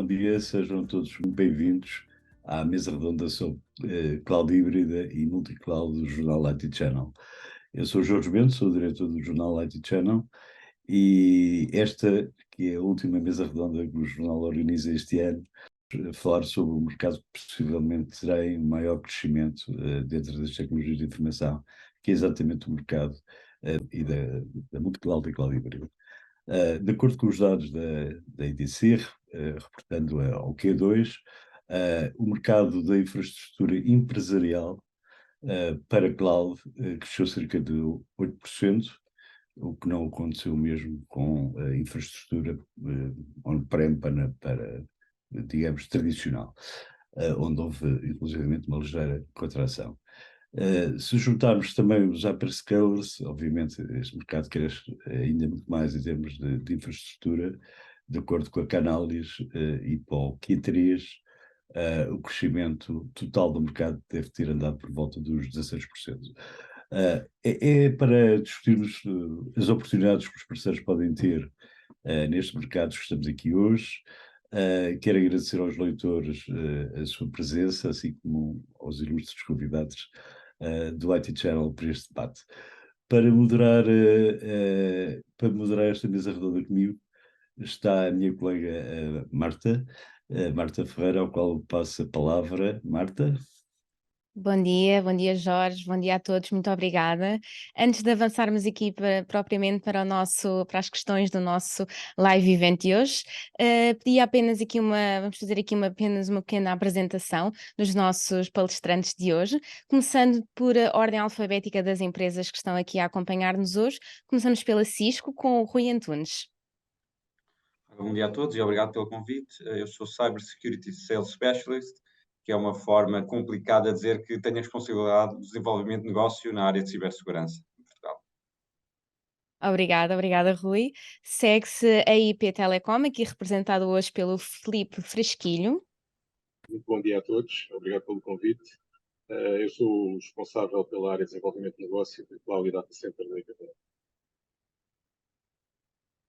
bom dia, sejam todos bem-vindos à mesa redonda sobre cloud híbrida e multicloud do jornal IT Channel. Eu sou o Jorge Bento, sou o diretor do jornal IT Channel e esta, que é a última mesa redonda que o jornal organiza este ano, falar sobre o mercado que possivelmente terá em maior crescimento dentro das tecnologias de informação, que é exatamente o mercado e da multicloud e cloud híbrida. De acordo com os dados da IDC, reportando ao Q2, o mercado da infraestrutura empresarial para cloud cresceu cerca de 8%, o que não aconteceu mesmo com a infraestrutura on-prem para, digamos, tradicional, onde houve, inclusivamente, uma ligeira contração. Se juntarmos também os hyperscalers, obviamente este mercado cresce ainda muito mais em termos de infraestrutura, de acordo com a Canalys e para o Q3, o crescimento total do mercado deve ter andado por volta dos 16%. É para discutirmos as oportunidades que os parceiros podem ter neste mercado que estamos aqui hoje. Quero agradecer aos leitores a sua presença, assim como aos ilustres convidados do IT Channel para este debate. Para moderar esta mesa redonda comigo está a minha colega Marta Ferreira, ao qual passo a palavra. Marta? Bom dia Jorge, bom dia a todos, muito obrigada. Antes de avançarmos aqui propriamente para as questões do nosso live event de hoje, pedi apenas aqui vamos fazer aqui apenas uma pequena apresentação dos nossos palestrantes de hoje, começando por a ordem alfabética das empresas que estão aqui a acompanhar-nos hoje. Começamos pela Cisco com o Rui Antunes. Bom dia a todos e obrigado pelo convite. Eu sou Cyber Security Sales Specialist, que é uma forma complicada de dizer que tenho a responsabilidade do desenvolvimento de negócio na área de cibersegurança em Portugal. Obrigada, Rui. Segue-se a IP Telecom, aqui representado hoje pelo Filipe Fresquilho. Muito bom dia a todos, obrigado pelo convite. Eu sou o responsável pela área de desenvolvimento de negócio de Cloud e Data Center da IP.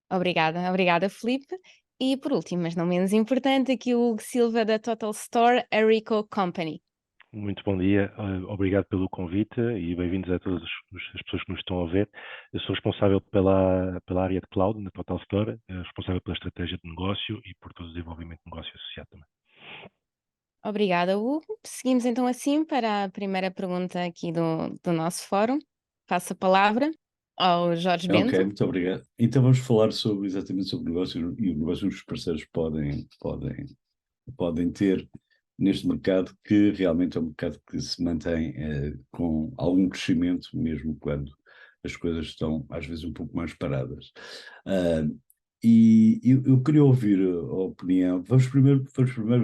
Obrigada, Filipe. E por último, mas não menos importante, aqui o Hugo Silva da Total Store, a Rico Company. Muito bom dia, obrigado pelo convite e bem-vindos a todas as pessoas que nos estão a ver. Eu sou responsável pela área de cloud na Total Store, responsável pela estratégia de negócio e por todo o desenvolvimento de negócio associado também. Obrigada, Hugo. Seguimos então assim para a primeira pergunta aqui do nosso fórum. Passo a palavra ao Jorge Bento. Ok, muito obrigado. Então vamos falar exatamente sobre o negócio e o negócio que os parceiros podem ter neste mercado, que realmente é um mercado que se mantém com algum crescimento, mesmo quando as coisas estão às vezes um pouco mais paradas. E eu queria ouvir a opinião. Vamos primeiro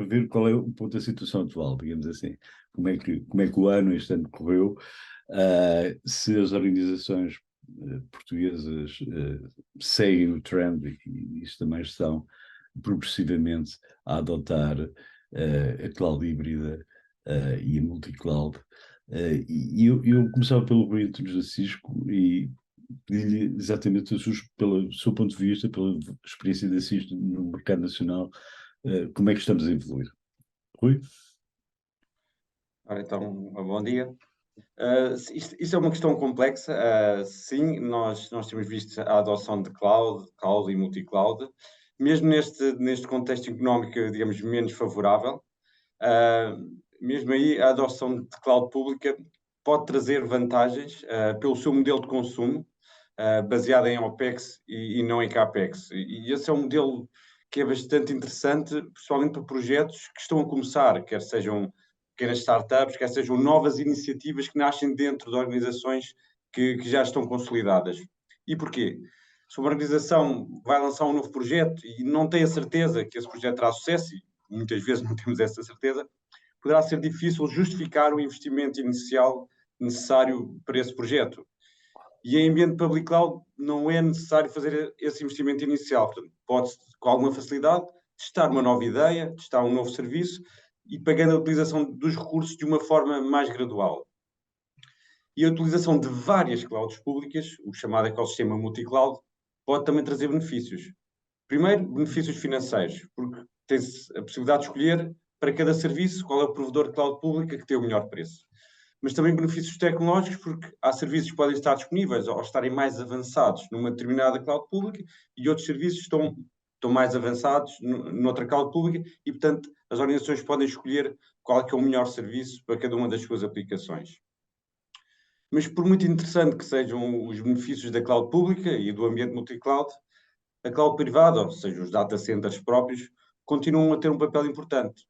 ver qual é o ponto da situação atual, digamos assim. Como é que o este ano correu, se as organizações portuguesas seguem o trend e isto também estão progressivamente a adotar a cloud híbrida e a multicloud. E eu começava pelo Rui Antunes da Cisco e pedi-lhe exatamente pelo seu ponto de vista, pela experiência da Cisco no mercado nacional, como é que estamos a evoluir. Rui? Ora, então, bom dia. Isso é uma questão complexa. Sim, nós temos visto a adoção de cloud e multicloud, mesmo neste contexto económico, digamos, menos favorável. Mesmo aí, a adoção de cloud pública pode trazer vantagens pelo seu modelo de consumo, baseado em OPEX e não em CAPEX. E esse é um modelo que é bastante interessante, principalmente para projetos que estão a começar, quer sejam pequenas startups, quer sejam novas iniciativas que nascem dentro de organizações que já estão consolidadas. E porquê? Se uma organização vai lançar um novo projeto e não tem a certeza que esse projeto terá sucesso, e muitas vezes não temos essa certeza, poderá ser difícil justificar o investimento inicial necessário para esse projeto. E em ambiente public cloud não é necessário fazer esse investimento inicial. Portanto, pode-se, com alguma facilidade, testar uma nova ideia, testar um novo serviço e pagando a utilização dos recursos de uma forma mais gradual. E a utilização de várias clouds públicas, o chamado ecossistema multicloud, pode também trazer benefícios. Primeiro, benefícios financeiros, porque tem-se a possibilidade de escolher para cada serviço qual é o provedor de cloud pública que tem o melhor preço. Mas também benefícios tecnológicos, porque há serviços que podem estar disponíveis ou estarem mais avançados numa determinada cloud pública e outros serviços estão mais avançados noutra cloud pública e, portanto, as organizações podem escolher qual é que é o melhor serviço para cada uma das suas aplicações. Mas por muito interessante que sejam os benefícios da cloud pública e do ambiente multi-cloud, a cloud privada, ou seja, os data centers próprios, continuam a ter um papel importante.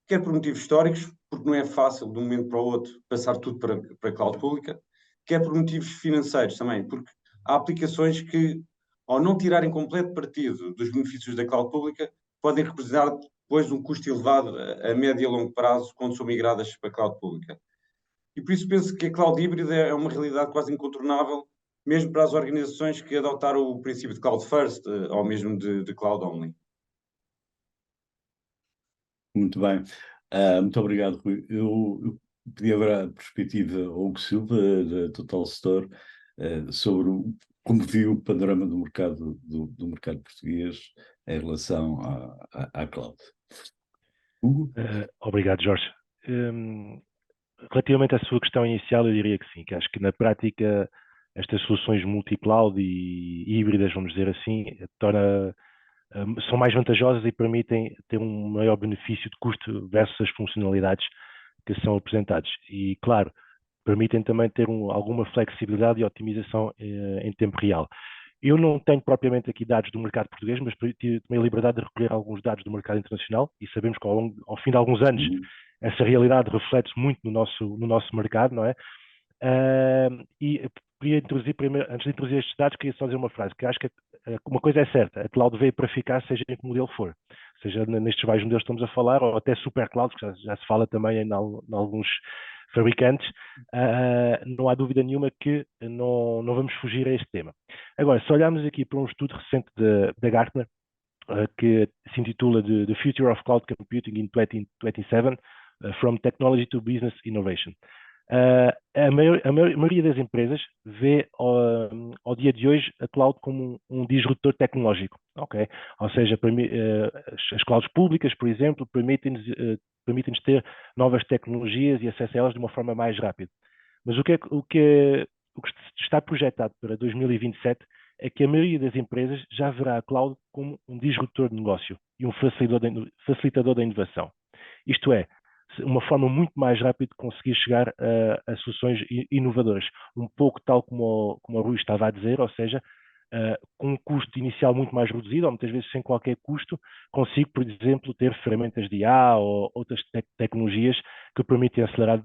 Quer por motivos históricos, porque não é fácil de um momento para o outro passar tudo para a cloud pública, quer por motivos financeiros também, porque há aplicações que, ao não tirarem completo partido dos benefícios da cloud pública, podem representar depois um custo elevado a médio e a longo prazo quando são migradas para a cloud pública. E por isso penso que a cloud híbrida é uma realidade quase incontornável, mesmo para as organizações que adotaram o princípio de cloud first ou mesmo de cloud only. Muito bem. Muito obrigado, Rui. Eu pedi agora a perspectiva ao Hugo Silva, da Total Store, sobre como viu o panorama do mercado, do mercado português em relação à cloud. Hugo? Obrigado, Jorge. Relativamente à sua questão inicial, eu diria que sim, que acho que na prática estas soluções multi-cloud e híbridas, vamos dizer assim, são mais vantajosas e permitem ter um maior benefício de custo versus as funcionalidades que são apresentadas. E, claro, permitem também ter alguma flexibilidade e otimização em tempo real. Eu não tenho propriamente aqui dados do mercado português, mas tive a liberdade de recolher alguns dados do mercado internacional e sabemos que ao fim de alguns anos essa realidade reflete-se muito no nosso mercado, não é? E queria introduzir primeiro, antes de introduzir estes dados, queria só dizer uma frase, que acho que uma coisa é certa, a cloud veio para ficar, seja em que modelo for, seja nestes vários modelos que estamos a falar, ou até super cloud, que já se fala também em alguns fabricantes, não há dúvida nenhuma que não vamos fugir a este tema. Agora, se olharmos aqui para um estudo recente da Gartner, que se intitula The Future of Cloud Computing in 2027, From Technology to Business Innovation. A maioria das empresas vê ao dia de hoje a cloud como um disruptor tecnológico, ok? Ou seja, as clouds públicas, por exemplo, permitem-nos ter novas tecnologias e acesso a elas de uma forma mais rápida. Mas o que está projetado para 2027 é que a maioria das empresas já verá a cloud como um disruptor de negócio e um facilitador da inovação. Isto é, uma forma muito mais rápida de conseguir chegar a soluções inovadoras, um pouco tal como o Rui estava a dizer, ou seja, com um custo inicial muito mais reduzido, ou muitas vezes sem qualquer custo, consigo, por exemplo, ter ferramentas de IA ou outras tecnologias que permitem acelerar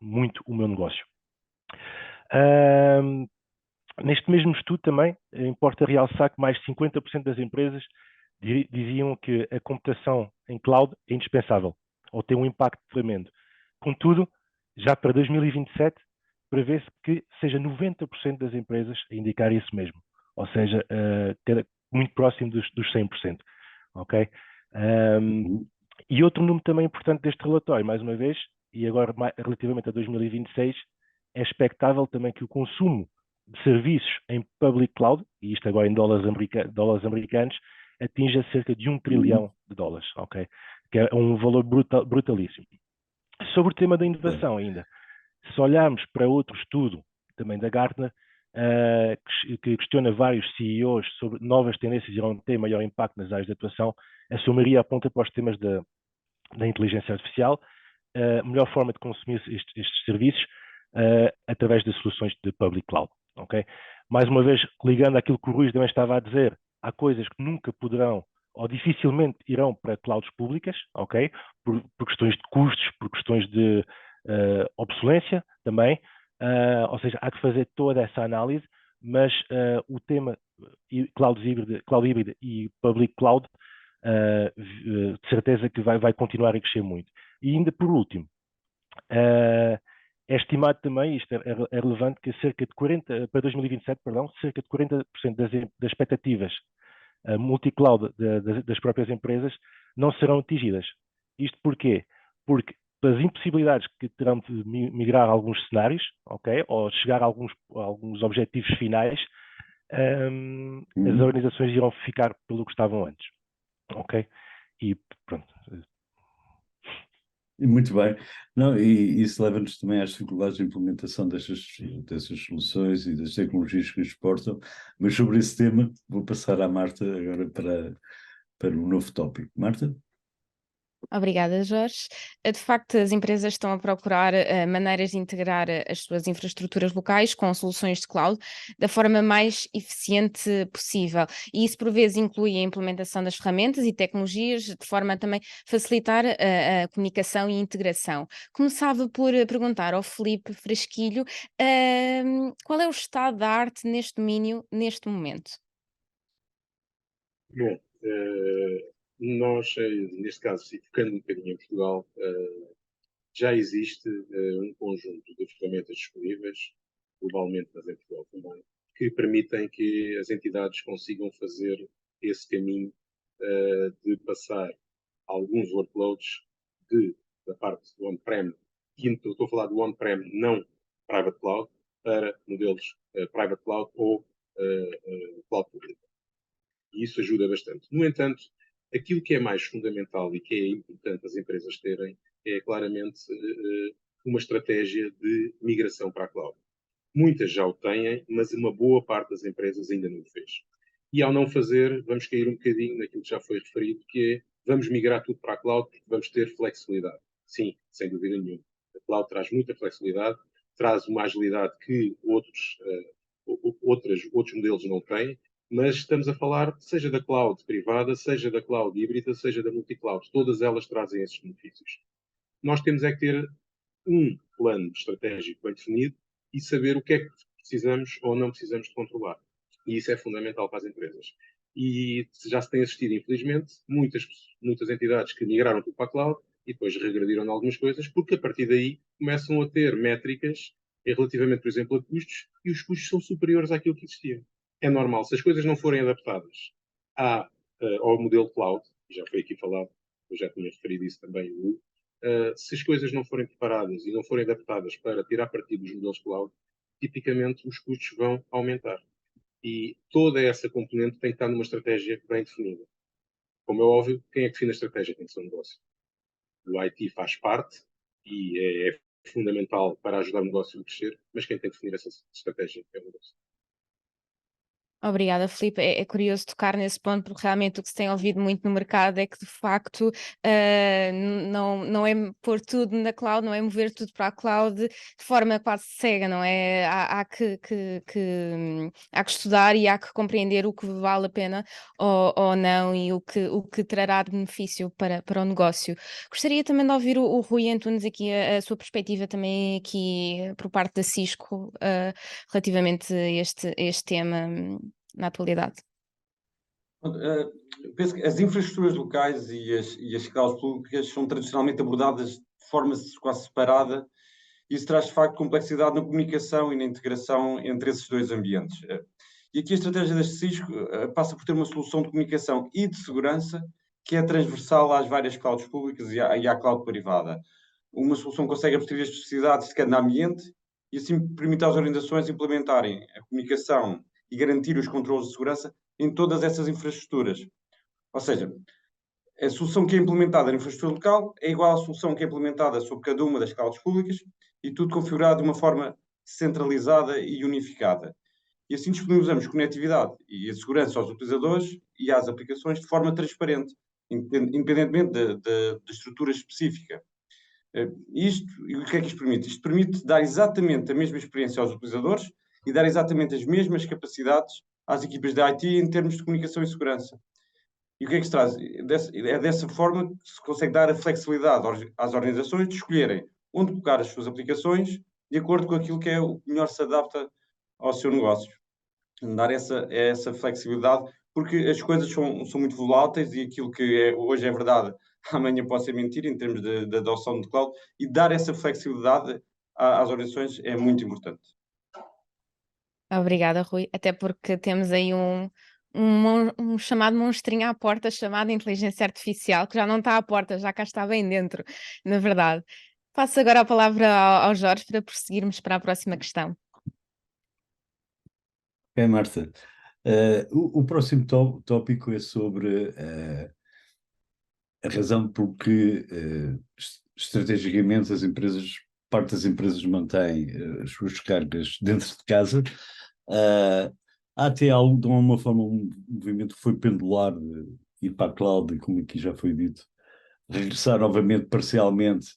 muito o meu negócio. Neste mesmo estudo também, importa realçar que mais de 50% das empresas diziam que a computação em cloud é indispensável, ou tem um impacto tremendo. Contudo, já para 2027, prevê-se que seja 90% das empresas a indicar isso mesmo, ou seja, muito próximo dos 100%. Ok? E outro número também importante deste relatório, mais uma vez, e agora relativamente a 2026, é expectável também que o consumo de serviços em public cloud, e isto agora em dólares americanos, atinja cerca de $1 trilhão, ok? Que é um valor brutalíssimo. Sobre o tema da inovação ainda, se olharmos para outro estudo, também da Gartner, que questiona vários CEOs sobre novas tendências que irão ter maior impacto nas áreas de atuação, a sua maioria aponta para os temas da inteligência artificial, a melhor forma de consumir estes serviços através de soluções de public cloud. Okay? Mais uma vez, ligando àquilo que o Rui também estava a dizer, há coisas que nunca poderão ou dificilmente irão para clouds públicas, ok? Por questões de custos, por questões de obsolência também, ou seja, há que fazer toda essa análise, mas o tema cloud híbrida e public cloud, de certeza que vai continuar a crescer muito. E ainda por último, é estimado também, isto é relevante, que para 2027, cerca de 40% das expectativas multi-cloud das próprias empresas não serão atingidas. Isto porquê? Porque pelas impossibilidades que terão de migrar a alguns cenários, ok? Ou chegar a alguns objetivos finais, as organizações irão ficar pelo que estavam antes. Ok? e pronto. Muito bem. Não, e isso leva-nos também às dificuldades de implementação dessas soluções e das tecnologias que exportam, mas sobre esse tema vou passar à Marta agora para um novo tópico. Marta? Obrigada, Jorge. De facto, as empresas estão a procurar maneiras de integrar as suas infraestruturas locais com soluções de cloud da forma mais eficiente possível. E isso, por vezes, inclui a implementação das ferramentas e tecnologias de forma a também facilitar a comunicação e integração. Começava por perguntar ao Filipe Frasquilho, qual é o estado da arte neste domínio, neste momento? Bom, nós, neste caso, e focando um bocadinho em Portugal, já existe um conjunto de ferramentas disponíveis, globalmente, mas em Portugal também, que permitem que as entidades consigam fazer esse caminho de passar alguns workloads da parte do on-prem, e estou a falar do on-prem, não private cloud, para modelos private cloud ou cloud público. E isso ajuda bastante. No entanto, aquilo que é mais fundamental e que é importante as empresas terem é claramente uma estratégia de migração para a cloud. Muitas já o têm, mas uma boa parte das empresas ainda não o fez. E ao não fazer, vamos cair um bocadinho naquilo que já foi referido, que é vamos migrar tudo para a cloud porque vamos ter flexibilidade. Sim, sem dúvida nenhuma. A cloud traz muita flexibilidade, traz uma agilidade que outros modelos não têm, mas estamos a falar seja da cloud privada, seja da cloud híbrida, seja da multicloud. Todas elas trazem esses benefícios. Nós temos é que ter um plano estratégico bem definido e saber o que é que precisamos ou não precisamos de controlar. E isso é fundamental para as empresas. E já se tem assistido, infelizmente, muitas entidades que migraram tudo para a cloud e depois regrediram em algumas coisas, porque a partir daí começam a ter métricas relativamente, por exemplo, a custos, e os custos são superiores àquilo que existia. É normal, se as coisas não forem adaptadas ao modelo cloud, já foi aqui falado, eu já tinha referido isso também, se as coisas não forem preparadas e não forem adaptadas para tirar partido dos modelos cloud, tipicamente os custos vão aumentar. E toda essa componente tem que estar numa estratégia bem definida. Como é óbvio, quem é que define a estratégia tem que ser um negócio. O IT faz parte e é fundamental para ajudar o negócio a crescer, mas quem tem que definir essa estratégia é o negócio. Obrigada, Filipe. É curioso tocar nesse ponto, porque realmente o que se tem ouvido muito no mercado é que, de facto, não é pôr tudo na cloud, não é mover tudo para a cloud de forma quase cega, não é? Há que estudar e há que compreender o que vale a pena ou não e o que trará de benefício para o negócio. Gostaria também de ouvir o Rui Antunes aqui, a sua perspectiva também aqui por parte da Cisco, relativamente a este tema na atualidade. Penso que as infraestruturas locais e as clouds públicas são tradicionalmente abordadas de forma quase separada. Isso traz, de facto, complexidade na comunicação e na integração entre esses dois ambientes. E aqui a estratégia da Cisco passa por ter uma solução de comunicação e de segurança que é transversal às várias clouds públicas e à cloud privada. Uma solução que consegue abstrair as especificidades de cada ambiente e assim permite às organizações implementarem a comunicação e garantir os controles de segurança em todas essas infraestruturas. Ou seja, a solução que é implementada na infraestrutura local é igual à solução que é implementada sobre cada uma das clouds públicas e tudo configurado de uma forma centralizada e unificada. E assim disponibilizamos conectividade e a segurança aos utilizadores e às aplicações de forma transparente, independentemente da estrutura específica. Isto, e o que é que isto permite? Isto permite dar exatamente a mesma experiência aos utilizadores e dar exatamente as mesmas capacidades às equipas de IT em termos de comunicação e segurança. E o que é que se traz? É dessa forma que se consegue dar a flexibilidade às organizações de escolherem onde colocar as suas aplicações de acordo com aquilo que é o que melhor se adapta ao seu negócio. Dar essa flexibilidade, porque as coisas são muito voláteis e aquilo que hoje é verdade, amanhã pode ser mentira em termos de adoção de cloud, e dar essa flexibilidade às organizações é muito importante. Obrigada, Rui. Até porque temos aí um chamado monstrinho à porta, chamado inteligência artificial, que já não está à porta, já cá está bem dentro, na verdade. Passo agora a palavra ao Jorge para prosseguirmos para a próxima questão. Ok, Marta. O próximo tópico é sobre a razão porque estrategicamente parte das empresas mantém as suas descargas dentro de casa. Há até de alguma forma um movimento que foi pendular de ir para a cloud, e como aqui já foi dito, regressar novamente parcialmente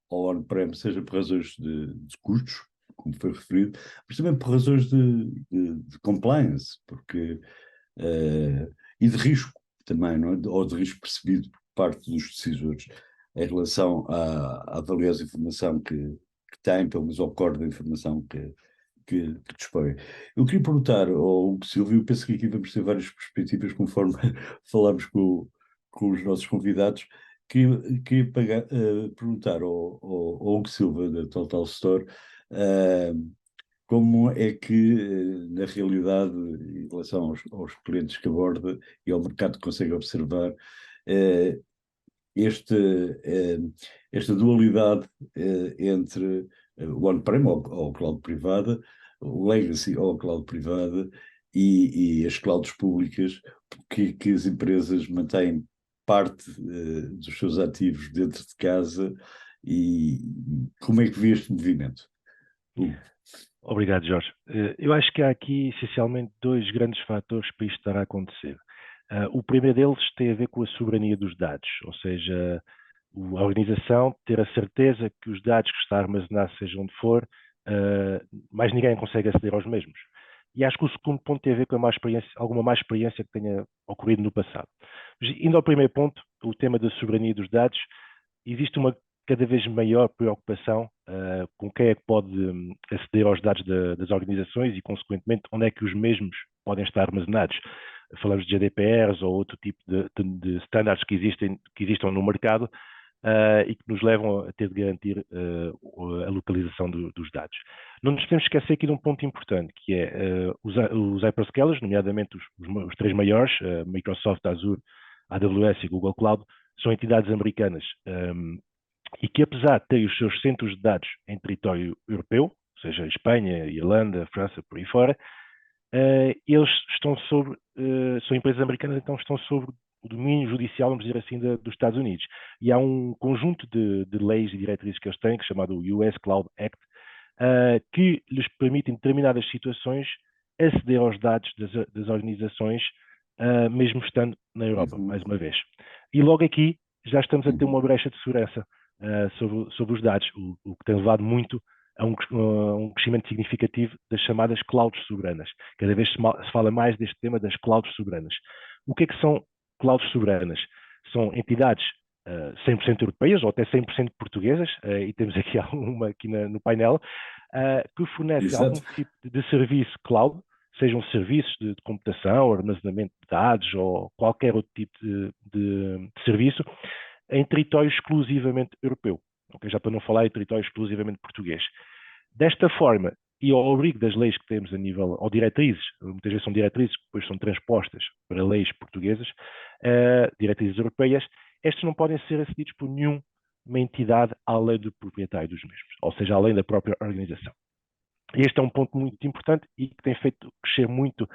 ao on-prem, seja por razões de custos, como foi referido, mas também por razões de compliance, porque, e de risco também, não é? Ou de risco percebido por parte dos decisores em relação à valiosa informação que têm, pelo menos ao core da informação que dispõe. Eu queria perguntar ao Hugo Silva, eu penso que aqui vamos ter várias perspectivas conforme falamos com os nossos convidados, queria perguntar ao Hugo Silva da Total Store como é que, na realidade, em relação aos clientes que aborda e ao mercado que consegue observar, esta dualidade entre o on-prem ou cloud privada, o legacy ou cloud privada e as clouds públicas, que as empresas mantêm parte dos seus ativos dentro de casa, e como é que vê este movimento? Obrigado, Jorge. Eu acho que há aqui essencialmente dois grandes fatores para isto estar a acontecer. O primeiro deles tem a ver com a soberania dos dados, ou seja, a organização ter a certeza que os dados que está a armazenar, seja onde for, mais ninguém consegue aceder aos mesmos. E acho que o segundo ponto tem a ver com alguma má experiência que tenha ocorrido no passado. Mas, indo ao primeiro ponto, o tema da soberania dos dados, existe uma cada vez maior preocupação com quem é que pode aceder aos dados das organizações e, consequentemente, onde é que os mesmos podem estar armazenados. Falamos de GDPRs ou outro tipo de standards que existam no mercado e que nos levam a ter de garantir a localização dos dados. Não nos temos de esquecer aqui de um ponto importante, que é os hyperscalers, nomeadamente os três maiores, Microsoft, Azure, AWS e Google Cloud, são entidades americanas e que, apesar de terem os seus centros de dados em território europeu, ou seja, Espanha, Irlanda, França, por aí fora, eles estão são empresas americanas, então estão sobre o domínio judicial, vamos dizer assim, dos Estados Unidos. E há um conjunto de leis e diretrizes que eles têm, que é chamado US Cloud Act, que lhes permite, em determinadas situações, aceder aos dados das organizações, mesmo estando na Europa, mais uma vez. E logo aqui já estamos a ter uma brecha de segurança sobre os dados, o que tem levado muito a um crescimento significativo das chamadas clouds soberanas. Cada vez se fala mais deste tema das clouds soberanas. O que é que são clouds soberanas? São entidades 100% europeias ou até 100% portuguesas, e temos aqui uma aqui no painel, que fornecem algum tipo de serviço cloud, sejam serviços de computação, armazenamento de dados ou qualquer outro tipo de serviço, em território exclusivamente europeu. Okay? Já para não falar em território exclusivamente português. Desta forma, e ao abrigo das leis que temos a nível, ou diretrizes, muitas vezes são diretrizes que depois são transpostas para leis portuguesas, diretrizes europeias, estes não podem ser acedidos por nenhuma entidade além do proprietário dos mesmos, ou seja, além da própria organização. Este é um ponto muito importante e que tem feito crescer muito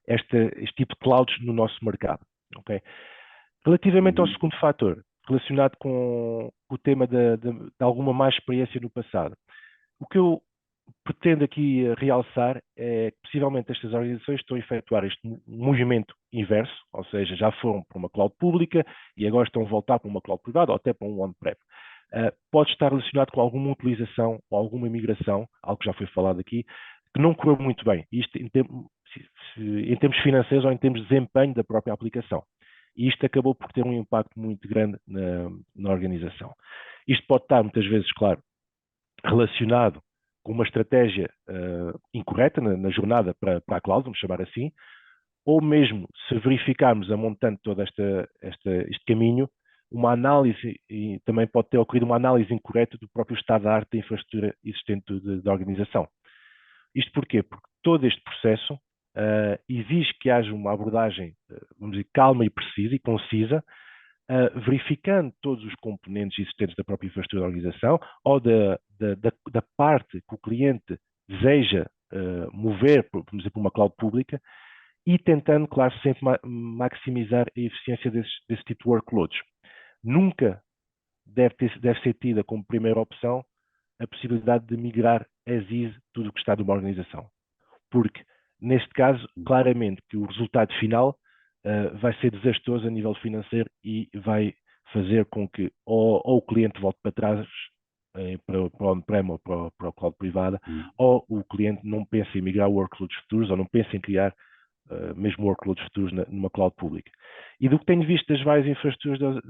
este tipo de clouds no nosso mercado. Okay? Relativamente ao segundo fator, relacionado com o tema de alguma má experiência no passado, o que eu pretendo aqui realçar é que possivelmente estas organizações estão a efetuar este movimento inverso, ou seja, já foram para uma cloud pública e agora estão a voltar para uma cloud privada ou até para um on-prem. Pode estar relacionado com alguma utilização ou alguma migração, algo que já foi falado aqui, que não correu muito bem, isto em termos financeiros ou em termos de desempenho da própria aplicação. E isto acabou por ter um impacto muito grande na organização. Isto pode estar, muitas vezes, claro, relacionado com uma estratégia incorreta na jornada para a cloud, vamos chamar assim, ou mesmo se verificarmos a montante todo este caminho, uma análise, e também pode ter ocorrido uma análise incorreta do próprio estado da arte da infraestrutura existente da organização. Isto porquê? Porque todo este processo exige que haja uma abordagem, vamos dizer, calma e precisa e concisa, verificando todos os componentes existentes da própria infraestrutura da organização ou da parte que o cliente deseja mover, por exemplo, uma cloud pública, e tentando, claro, sempre maximizar a eficiência desse tipo de workloads. Nunca deve ser tida como primeira opção a possibilidade de migrar as is tudo o que está de uma organização. Porque, neste caso, claramente que o resultado final vai ser desastroso a nível financeiro e vai fazer com que ou o cliente volte para trás para o on-prem ou para o cloud privada, ou o cliente não pense em migrar workloads futuros, ou não pense em criar mesmo workloads futuros numa cloud pública. E do que tenho visto das várias infraestruturas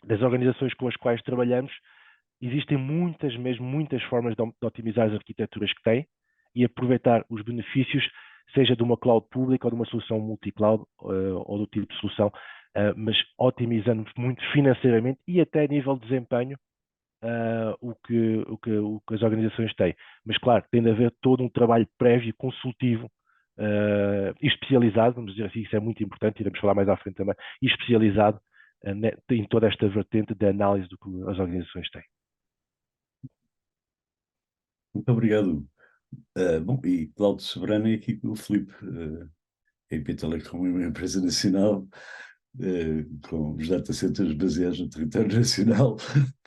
das organizações com as quais trabalhamos, existem muitas formas de otimizar as arquiteturas que têm e aproveitar os benefícios, seja de uma cloud pública ou de uma solução multi-cloud ou do tipo de solução, mas otimizando muito financeiramente e até a nível de desempenho o que as organizações têm. Mas, claro, tem de haver todo um trabalho prévio, consultivo e especializado, vamos dizer assim, isso é muito importante, iremos falar mais à frente também, e especializado em toda esta vertente da análise do que as organizações têm. Muito obrigado. Bom, e Cloud Soberano é aqui com o Filipe, a IP Telecom é uma empresa nacional, com os data centers baseados no território nacional.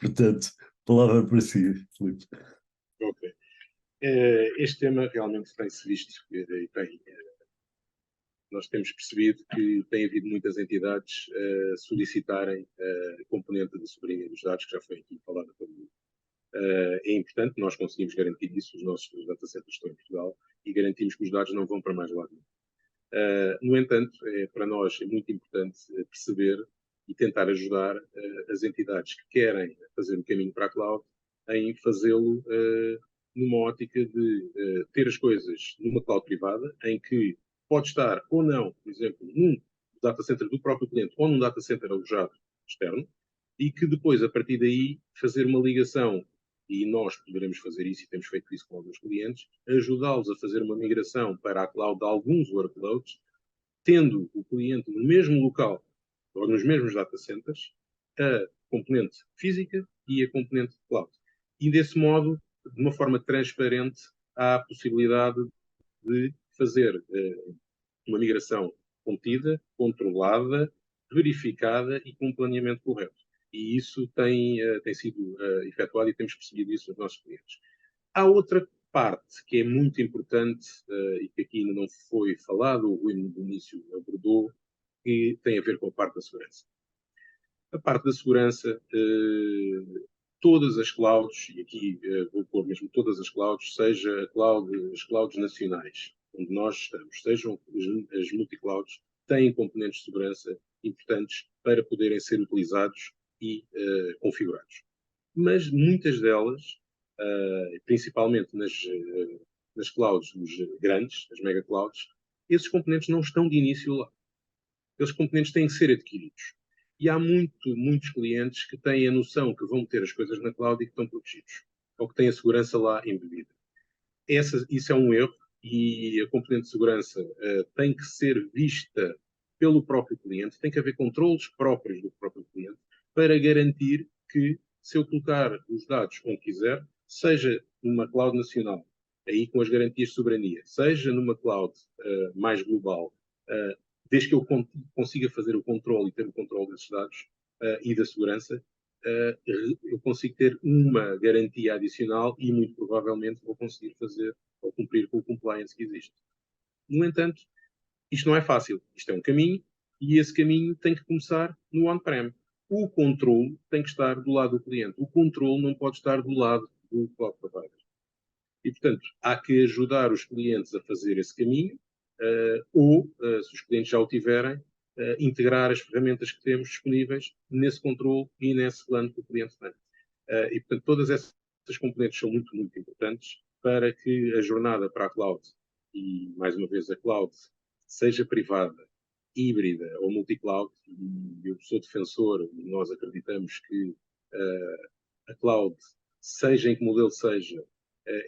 Portanto, palavra para si, Filipe. Ok. Este tema realmente tem-se visto e nós temos percebido que tem havido muitas entidades solicitarem a componente de soberania dos dados, que já foi aqui falada por mim. É importante, nós conseguimos garantir isso, os nossos data centers estão em Portugal, e garantimos que os dados não vão para mais lado nenhum. No entanto, para nós é muito importante perceber e tentar ajudar as entidades que querem fazer o caminho para a cloud em fazê-lo numa ótica de ter as coisas numa cloud privada, em que pode estar ou não, por exemplo, num data center do próprio cliente ou num data center alojado externo, e que depois, a partir daí, fazer uma ligação, e nós poderemos fazer isso, e temos feito isso com alguns clientes, ajudá-los a fazer uma migração para a cloud de alguns workloads, tendo o cliente no mesmo local, ou nos mesmos data centers, a componente física e a componente cloud. E desse modo, de uma forma transparente, há a possibilidade de fazer uma migração contida, controlada, verificada e com um planeamento correto. E isso tem sido efetuado e temos percebido isso nos nossos clientes. Há outra parte que é muito importante e que aqui ainda não foi falado, o Rui no início abordou, que tem a ver com a parte da segurança. A parte da segurança, todas as clouds, e aqui vou pôr mesmo todas as clouds, seja as clouds nacionais, onde nós estamos, sejam as multi-clouds, têm componentes de segurança importantes para poderem ser utilizados e configurados. Mas muitas delas, principalmente nas clouds dos grandes, as mega clouds, esses componentes não estão de início lá. Esses componentes têm que ser adquiridos. E há muitos clientes que têm a noção que vão ter as coisas na cloud e que estão protegidos, ou que têm a segurança lá embebida. Isso é um erro, e a componente de segurança tem que ser vista pelo próprio cliente, tem que haver controles próprios do próprio cliente para garantir que, se eu colocar os dados onde quiser, seja numa cloud nacional, aí com as garantias de soberania, seja numa cloud mais global, desde que eu consiga fazer o controle e ter o controle desses dados e da segurança, eu consigo ter uma garantia adicional e, muito provavelmente, vou conseguir fazer ou cumprir com o compliance que existe. No entanto, isto não é fácil. Isto é um caminho, e esse caminho tem que começar no on-prem. O controle tem que estar do lado do cliente. O controle não pode estar do lado do cloud provider. E, portanto, há que ajudar os clientes a fazer esse caminho, ou, se os clientes já o tiverem, integrar as ferramentas que temos disponíveis nesse controle e nesse plano que o cliente tem. E, portanto, todas essas componentes são muito, muito importantes para que a jornada para a cloud, e, mais uma vez, a cloud, seja privada, híbrida ou multi-cloud, e eu sou defensor, e nós acreditamos que a cloud, seja em que modelo seja,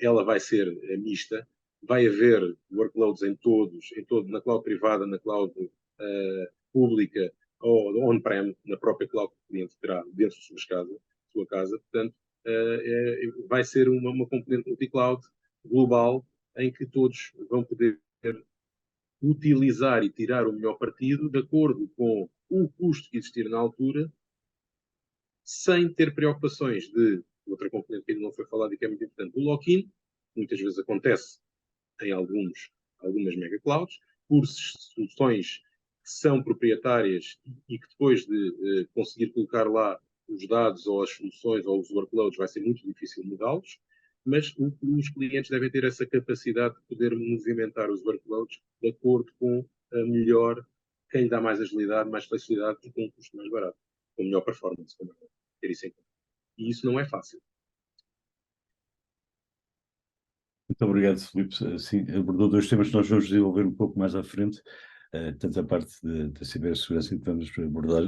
ela vai ser mista, vai haver workloads na cloud privada, na cloud pública ou on-prem, na própria cloud que o cliente terá dentro de sua casa. Portanto, vai ser uma componente multi-cloud global em que todos vão poder utilizar e tirar o melhor partido de acordo com o custo que existir na altura sem ter preocupações de outra componente que ainda não foi falada e que é muito importante, o lock-in, muitas vezes acontece em algumas mega clouds, por soluções que são proprietárias e que depois de conseguir colocar lá os dados ou as soluções ou os workloads vai ser muito difícil mudá-los, mas os clientes devem ter essa capacidade de poder movimentar os workloads de acordo com a melhor, quem lhe dá mais agilidade, mais flexibilidade e com um custo mais barato, com melhor performance. Ter isso em conta. E isso não é fácil. Muito obrigado, Filipe. Sim, abordou dois temas que nós vamos desenvolver um pouco mais à frente, tanto a parte da cibersegurança que vamos abordar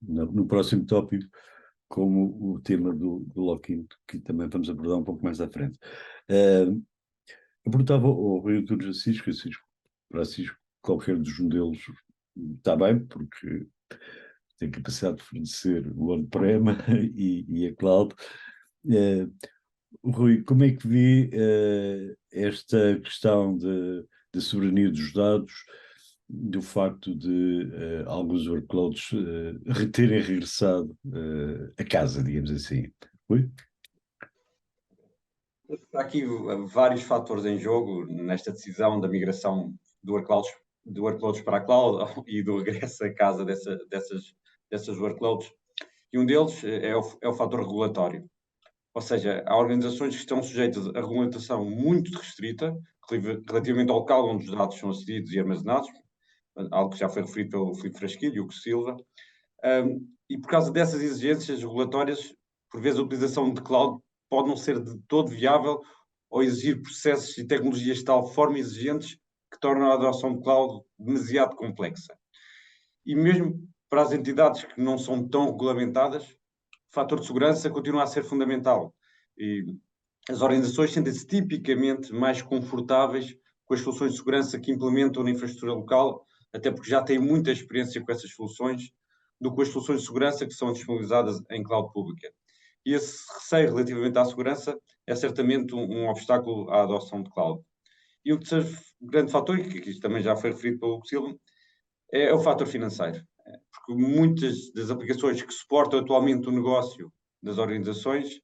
no próximo tópico, como o tema do lock-in, que também vamos abordar um pouco mais à frente. Eu perguntava ao Rui Antunes a Cisco, para a Cisco, qualquer dos modelos está bem, porque tem capacidade de fornecer o on-prem e a cloud. Rui, como é que vê esta questão de soberania dos dados, do facto de alguns workloads terem regressado a casa, digamos assim? Rui? Há aqui vários fatores em jogo nesta decisão da migração de workloads para a cloud e do regresso a casa dessas workloads. E um deles é o fator regulatório. Ou seja, há organizações que estão sujeitas a regulamentação muito restrita relativamente ao local onde os dados são acedidos e armazenados, algo que já foi referido pelo Filipe Frasquilho e o Hugo Silva. E por causa dessas exigências regulatórias, por vezes a utilização de cloud pode não ser de todo viável ou exigir processos e tecnologias de tal forma exigentes que tornam a adoção de cloud demasiado complexa. E mesmo para as entidades que não são tão regulamentadas, o fator de segurança continua a ser fundamental. E as organizações sentem-se tipicamente mais confortáveis com as soluções de segurança que implementam na infraestrutura local, até porque já têm muita experiência com essas soluções, do que com as soluções de segurança que são disponibilizadas em cloud pública. E esse receio relativamente à segurança é certamente um obstáculo à adoção de cloud. E o terceiro grande fator, e que isto também já foi referido pelo Silva, é o fator financeiro. Porque muitas das aplicações que suportam atualmente o negócio das organizações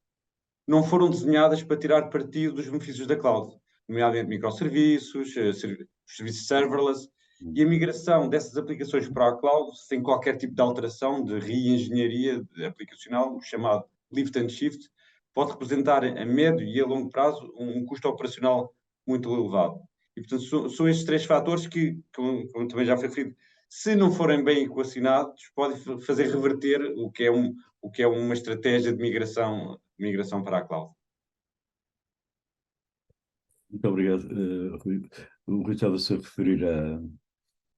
não foram desenhadas para tirar partido dos benefícios da cloud, nomeadamente microserviços, serviços serverless, e a migração dessas aplicações para a cloud, sem qualquer tipo de alteração de reengenharia aplicacional, chamado lift and shift, pode representar a médio e a longo prazo um custo operacional muito elevado. E, portanto, são estes três fatores que, como também já foi referido, se não forem bem equacionados, podem fazer reverter o que é uma estratégia de migração para a cloud. Muito obrigado, Rui. O Rui estava-se a referir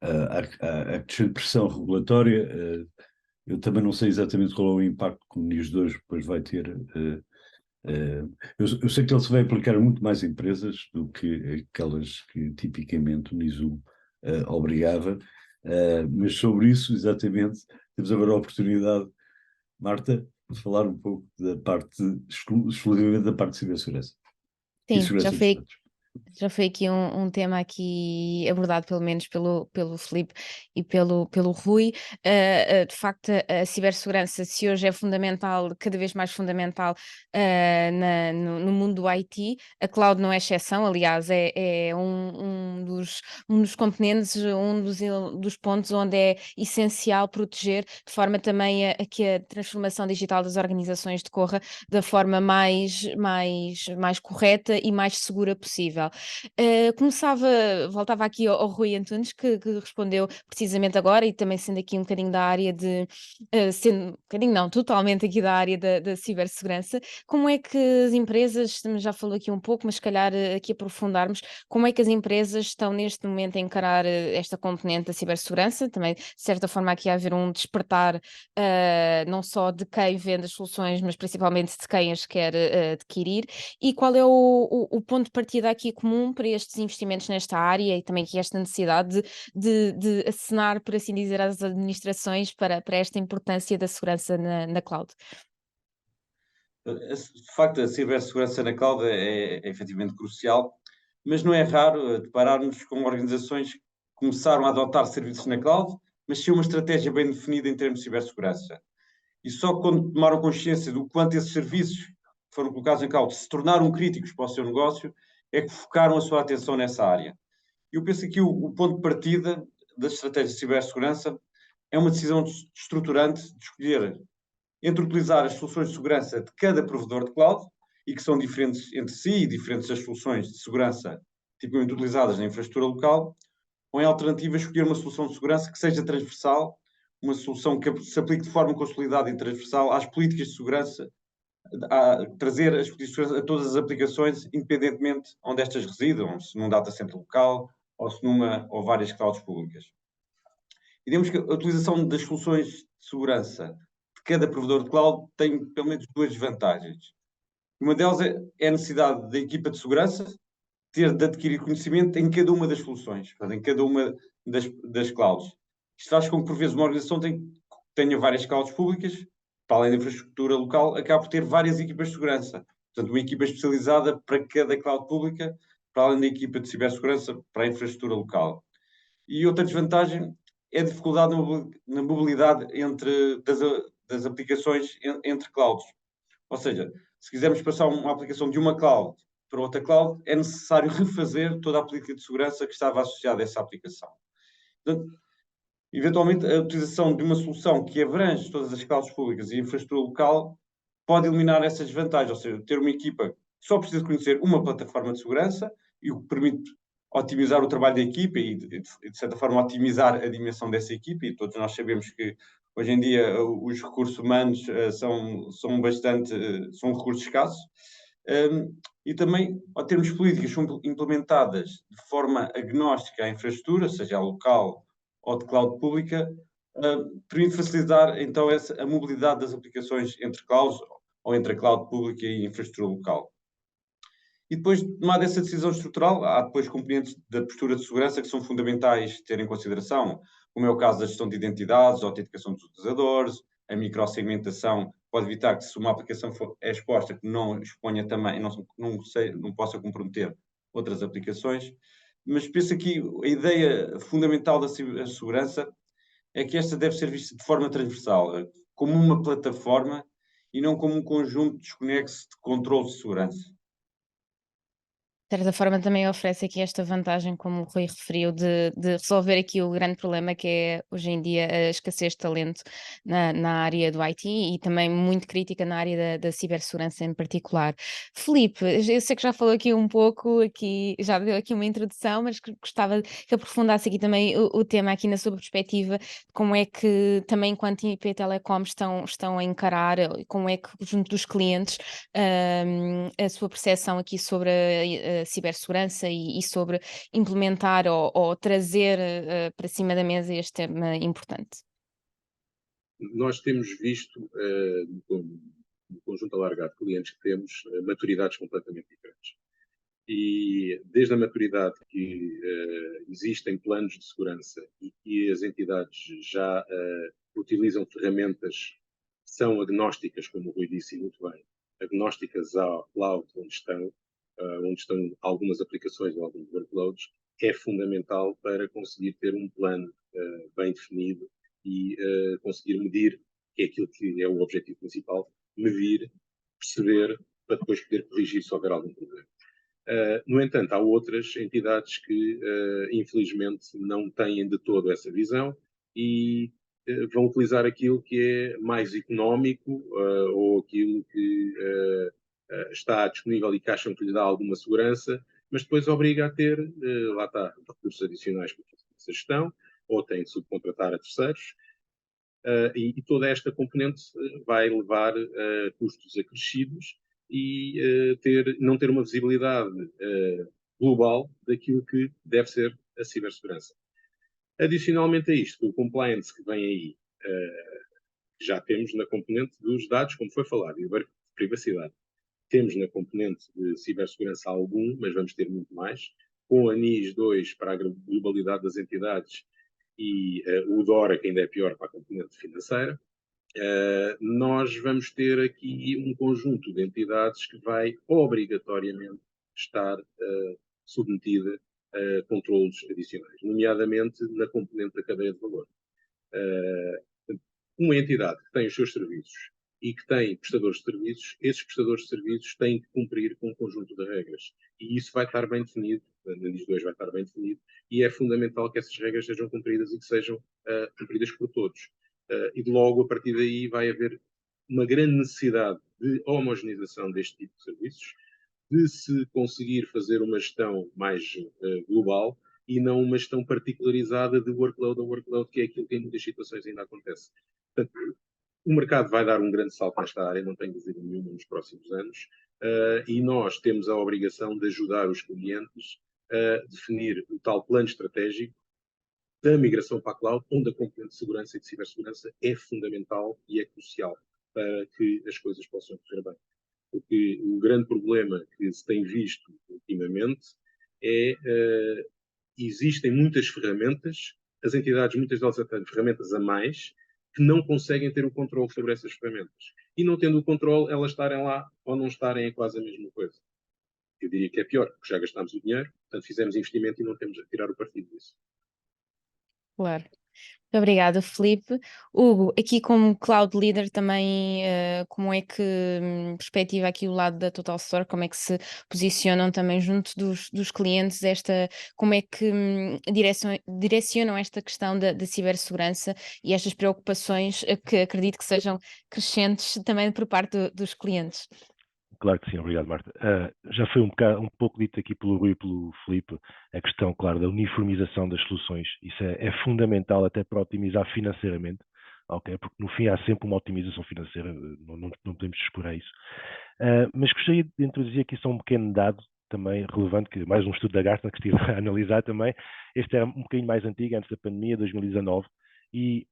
à crescente pressão regulatória. Eu também não sei exatamente qual é o impacto que o NIS 2 depois vai ter. Eu sei que ele se vai aplicar a muito mais empresas do que aquelas que tipicamente o NIS 1 obrigava, mas sobre isso, exatamente, temos agora a oportunidade, Marta, de falar um pouco da parte, exclusivamente da parte de cibersegurança. Sim, já foi aqui um tema aqui abordado pelo menos pelo Filipe e pelo Rui. De facto, a cibersegurança, se hoje é fundamental, cada vez mais fundamental no mundo do IT, a cloud não é exceção, aliás, é um dos componentes, dos pontos onde é essencial proteger, de forma também a que a transformação digital das organizações decorra da forma mais correta e mais segura possível. Voltava aqui ao Rui Antunes, que respondeu precisamente agora, e também sendo aqui um bocadinho da área sendo um bocadinho não, totalmente aqui da área da cibersegurança, como é que as empresas, já falou aqui um pouco, mas se calhar aqui aprofundarmos, como é que as empresas estão neste momento a encarar esta componente da cibersegurança, também de certa forma aqui a haver um despertar não só de quem vende as soluções, mas principalmente de quem as quer adquirir, e qual é o ponto de partida aqui comum para estes investimentos nesta área e também aqui esta necessidade de acenar, por assim dizer, às administrações para esta importância da segurança na cloud? De facto, a cibersegurança na cloud é efetivamente crucial, mas não é raro depararmos com organizações que começaram a adotar serviços na cloud, mas sem uma estratégia bem definida em termos de cibersegurança. e só quando tomaram consciência do quanto esses serviços que foram colocados em cloud se tornaram críticos para o seu negócio, é que focaram a sua atenção nessa área. Eu penso que o ponto de partida da estratégia de cibersegurança é uma decisão estruturante de escolher entre utilizar as soluções de segurança de cada provedor de cloud, e que são diferentes entre si e diferentes das soluções de segurança tipicamente utilizadas na infraestrutura local, ou em alternativa escolher uma solução de segurança que seja transversal, uma solução que se aplique de forma consolidada e transversal às políticas de segurança, a trazer as políticas de segurança a todas as aplicações, independentemente de onde estas residam, se num data center local ou se numa ou várias clouds públicas. E vemos que a utilização das soluções de segurança de cada provedor de cloud tem pelo menos duas vantagens. Uma delas é a necessidade da equipa de segurança ter de adquirir conhecimento em cada uma das soluções, em cada uma das clouds. Isto faz com que, por vezes, uma organização tenha várias clouds públicas, para além da infraestrutura local, acaba por ter várias equipas de segurança. Portanto, uma equipa especializada para cada cloud pública, para além da equipa de cibersegurança para a infraestrutura local. E outra desvantagem é a dificuldade na mobilidade das aplicações entre clouds. Ou seja, se quisermos passar uma aplicação de uma cloud para outra cloud, é necessário refazer toda a política de segurança que estava associada a essa aplicação. Portanto, eventualmente, a utilização de uma solução que abrange todas as clouds públicas e a infraestrutura local pode eliminar essas vantagens, ou seja, ter uma equipa que só precisa conhecer uma plataforma de segurança, e o que permite otimizar o trabalho da equipa e, de certa forma, otimizar a dimensão dessa equipa. E todos nós sabemos que, hoje em dia, os recursos humanos são recursos escassos. E também, ao termos políticas implementadas de forma agnóstica à infraestrutura, seja a local ou de cloud pública, permite facilitar, então, a mobilidade das aplicações entre clouds ou entre a cloud pública e a infraestrutura local. E depois de tomar essa decisão estrutural, há depois componentes da postura de segurança que são fundamentais ter em consideração, como é o caso da gestão de identidades, a autenticação dos utilizadores, a microsegmentação, pode evitar que, se uma aplicação é exposta, que não exponha também, não possa comprometer outras aplicações. Mas penso aqui, a ideia fundamental da cibersegurança é que esta deve ser vista de forma transversal, como uma plataforma e não como um conjunto desconexo de controles de segurança. De certa forma também oferece aqui esta vantagem, como o Rui referiu, de resolver aqui o grande problema que é, hoje em dia, a escassez de talento na área do IT, e também muito crítica na área da cibersegurança em particular. Filipe, eu sei que já falou aqui um pouco, já deu aqui uma introdução, mas gostava que aprofundasse aqui também o tema aqui na sua perspectiva, como é que também, enquanto IP Telecom, estão a encarar, como é que junto dos clientes, a sua percepção aqui sobre a cibersegurança e sobre implementar ou trazer para cima da mesa este tema importante. Nós temos visto, no conjunto alargado de clientes que temos, maturidades completamente diferentes. E desde a maturidade que existem planos de segurança e que as entidades já utilizam ferramentas que são agnósticas, como o Rui disse muito bem, agnósticas ao cloud onde estão algumas aplicações ou alguns workloads, é fundamental para conseguir ter um plano bem definido e conseguir medir, que é aquilo que é o objetivo principal, medir, perceber, para depois poder corrigir se houver algum problema. No entanto, há outras entidades que, infelizmente, não têm de todo essa visão e vão utilizar aquilo que é mais económico ou aquilo que está disponível e que acham que lhe dá alguma segurança, mas depois obriga a ter, lá está, recursos adicionais para fazer essa gestão, ou tem de subcontratar a terceiros. E toda esta componente vai levar a custos acrescidos e não ter uma visibilidade global daquilo que deve ser a cibersegurança. Adicionalmente a isto, o compliance que vem aí, já temos na componente dos dados, como foi falado, e a privacidade. Temos na componente de cibersegurança algum, mas vamos ter muito mais. Com a NIS 2 para a globalidade das entidades e o DORA, que ainda é pior para a componente financeira, nós vamos ter aqui um conjunto de entidades que vai obrigatoriamente estar submetida a controlos adicionais, nomeadamente na componente da cadeia de valor. uma entidade que tem os seus serviços e que tem prestadores de serviços, esses prestadores de serviços têm que cumprir com um conjunto de regras. E isso vai estar bem definido, na NIS 2 vai estar bem definido, e é fundamental que essas regras sejam cumpridas e que sejam cumpridas por todos. E de logo, a partir daí, vai haver uma grande necessidade de homogeneização deste tipo de serviços, de se conseguir fazer uma gestão mais global e não uma gestão particularizada de workload a workload, que é aquilo que em muitas situações ainda acontece. Portanto, o mercado vai dar um grande salto nesta área, não tenho dúvida nenhuma, nos próximos anos, e nós temos a obrigação de ajudar os clientes a definir o tal plano estratégico da migração para a cloud, onde a componente de segurança e de cibersegurança é fundamental e é crucial para que as coisas possam correr bem. Porque o grande problema que se tem visto ultimamente é existem muitas ferramentas, as entidades, muitas delas têm ferramentas a mais, que não conseguem ter o controle sobre essas ferramentas. E não tendo o controle, elas estarem lá ou não estarem é quase a mesma coisa. Eu diria que é pior, porque já gastámos o dinheiro, portanto fizemos investimento e não temos a tirar o partido disso. Claro. Muito obrigada, Filipe. Hugo, aqui como Cloud Leader também, como é que perspectiva aqui o lado da Total Store, como é que se posicionam também junto dos clientes, como é que direcionam esta questão da cibersegurança e estas preocupações que acredito que sejam crescentes também por parte dos clientes? Claro que sim, obrigado, Marta. Já foi um pouco dito aqui pelo Rui e pelo Filipe, a questão, claro, da uniformização das soluções. Isso é fundamental até para otimizar financeiramente, ok? Porque no fim há sempre uma otimização financeira, não podemos descurar isso. Mas gostaria de introduzir aqui só um pequeno dado também relevante, que mais um estudo da Gartner que estive a analisar também. Este era um bocadinho mais antigo, antes da pandemia, 2019, e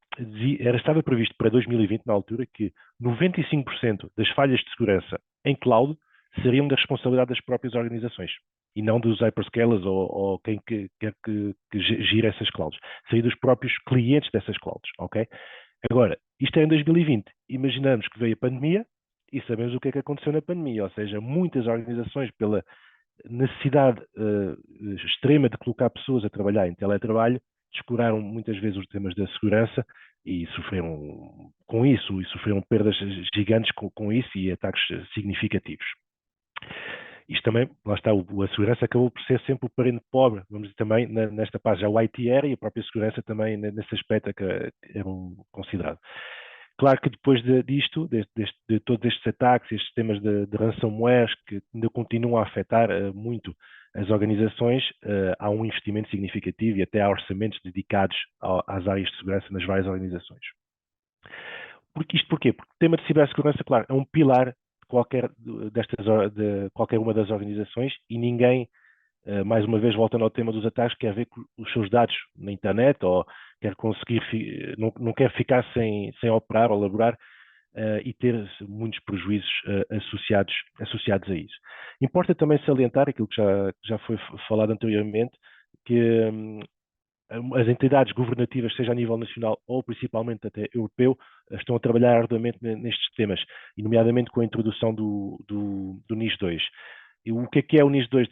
estava previsto para 2020, na altura, que 95% das falhas de segurança em cloud seriam da responsabilidade das próprias organizações e não dos hyperscalers ou quem quer que gira essas clouds. Seria dos próprios clientes dessas clouds, ok? Agora, isto é em 2020. Imaginamos que veio a pandemia e sabemos o que é que aconteceu na pandemia, ou seja, muitas organizações, pela necessidade extrema de colocar pessoas a trabalhar em teletrabalho, descuraram muitas vezes os temas da segurança e sofreram com isso, e sofreram perdas gigantes com isso e ataques significativos. Isto também, lá está, a segurança acabou por ser sempre o parente pobre, vamos dizer também, nesta parte já o IT era e a própria segurança também nesse aspecto que era considerado. Claro que depois disto, de todos estes ataques, estes temas de ransomware que ainda continuam a afetar muito as organizações, há um investimento significativo e até há orçamentos dedicados às áreas de segurança nas várias organizações. Isto porquê? Porque o tema de cibersegurança, claro, é um pilar de qualquer uma das organizações e ninguém, mais uma vez voltando ao tema dos ataques, quer ver os seus dados na internet ou quer conseguir, não quer ficar sem operar ou laborar e ter muitos prejuízos associados a isso. Importa também salientar aquilo que já foi falado anteriormente, que as entidades governativas, seja a nível nacional ou principalmente até europeu, estão a trabalhar arduamente nestes temas, e nomeadamente com a introdução do NIS 2. E o que é o NIS 2?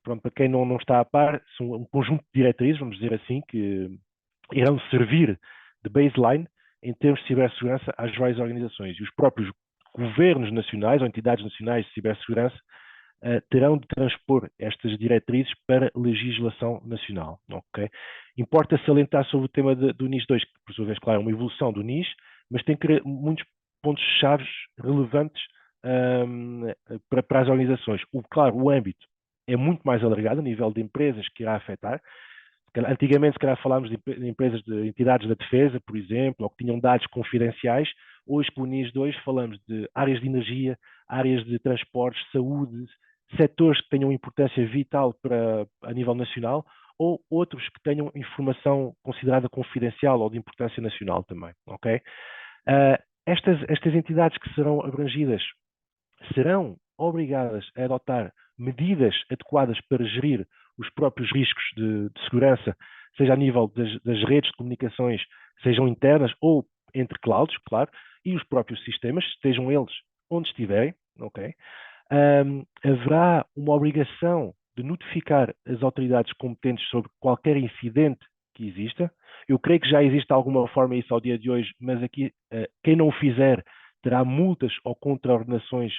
Pronto, para quem não está a par, são um conjunto de diretrizes, vamos dizer assim, que irão servir de baseline em termos de cibersegurança às várias organizações. E os próprios governos nacionais ou entidades nacionais de cibersegurança terão de transpor estas diretrizes para legislação nacional. Okay? Importa salientar sobre o tema do NIS 2, que por sua vez, claro, é uma evolução do NIS, mas tem muitos pontos-chave relevantes para as organizações. Claro, o âmbito é muito mais alargado a nível de empresas que irá afetar. Antigamente, se calhar, falámos de empresas, de entidades da defesa, por exemplo, ou que tinham dados confidenciais. Hoje, com o NIS 2, falamos de áreas de energia, áreas de transportes, saúde, setores que tenham importância vital a nível nacional, ou outros que tenham informação considerada confidencial ou de importância nacional também, ok? Estas entidades que serão abrangidas serão obrigadas a adotar medidas adequadas para gerir os próprios riscos de segurança, seja a nível das redes de comunicações, sejam internas ou entre clouds, claro, e os próprios sistemas, estejam eles onde estiverem, ok? Haverá uma obrigação de notificar as autoridades competentes sobre qualquer incidente que exista Eu creio que já existe alguma forma isso ao dia de hoje, mas aqui quem não o fizer terá multas ou contraordenações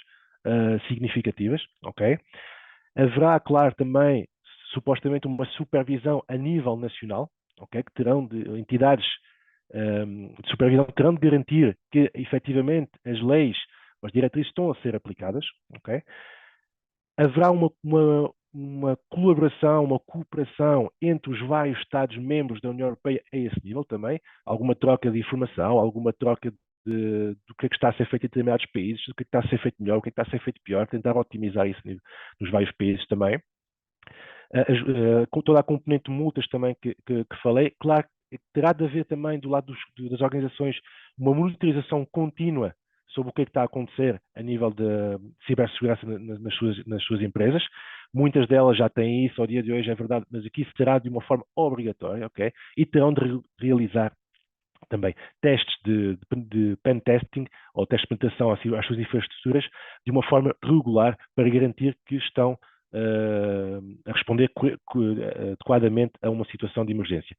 significativas, ok? Haverá, claro, também, supostamente, uma supervisão a nível nacional, ok? Que terão entidades de supervisão que terão de garantir que, efetivamente, as leis, as diretrizes estão a ser aplicadas, ok? Haverá uma colaboração, uma cooperação entre os vários Estados-membros da União Europeia a esse nível também, alguma troca de informação, alguma troca do que é que está a ser feito em determinados países, do que é que está a ser feito melhor, o que é que está a ser feito pior, tentar otimizar isso nos vários países também. Com toda a componente de multas também que falei, claro que terá de haver também do lado das organizações uma monitorização contínua sobre o que é que está a acontecer a nível de cibersegurança nas suas empresas. Muitas delas já têm isso ao dia de hoje, é verdade, mas aqui será de uma forma obrigatória, ok? E terão de realizar também testes de pen testing ou testes de penetração às suas infraestruturas de uma forma regular para garantir que estão a responder adequadamente a uma situação de emergência.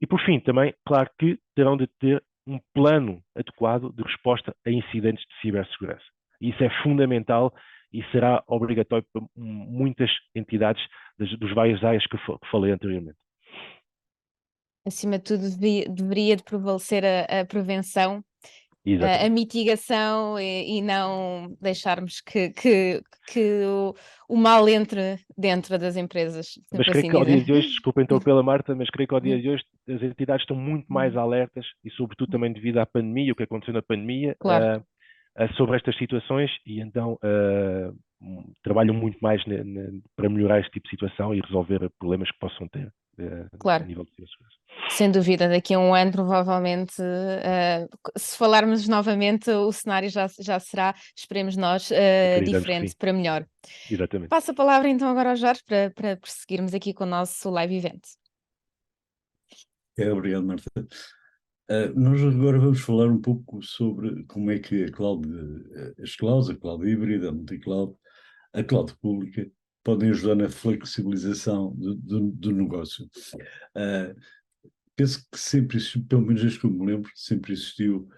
E por fim, também, claro que terão de ter um plano adequado de resposta a incidentes de cibersegurança. Isso é fundamental e será obrigatório para muitas entidades dos várias áreas que falei anteriormente. Acima de tudo, deveria de prevalecer a prevenção, a mitigação e não deixarmos que o mal entre dentro das empresas. Mas creio que ao dia de hoje, desculpa então pela Marta, mas creio que ao dia de hoje as entidades estão muito mais alertas e sobretudo também devido à pandemia, o que aconteceu na pandemia, claro. Sobre estas situações e então trabalham muito mais para melhorar este tipo de situação e resolver problemas que possam ter claro. a nível de cibersegurança. Sem dúvida, daqui a um ano provavelmente, se falarmos novamente, o cenário já será, esperemos nós, diferente para melhor. Exatamente. Passo a palavra então agora ao Jorge para prosseguirmos aqui com o nosso live event. Obrigado, Marta. Nós agora vamos falar um pouco sobre como é que as clouds, a cloud híbrida, a multicloud, a cloud pública, podem ajudar na flexibilização do negócio. Penso que sempre existiu, pelo menos desde que eu me lembro, sempre existiu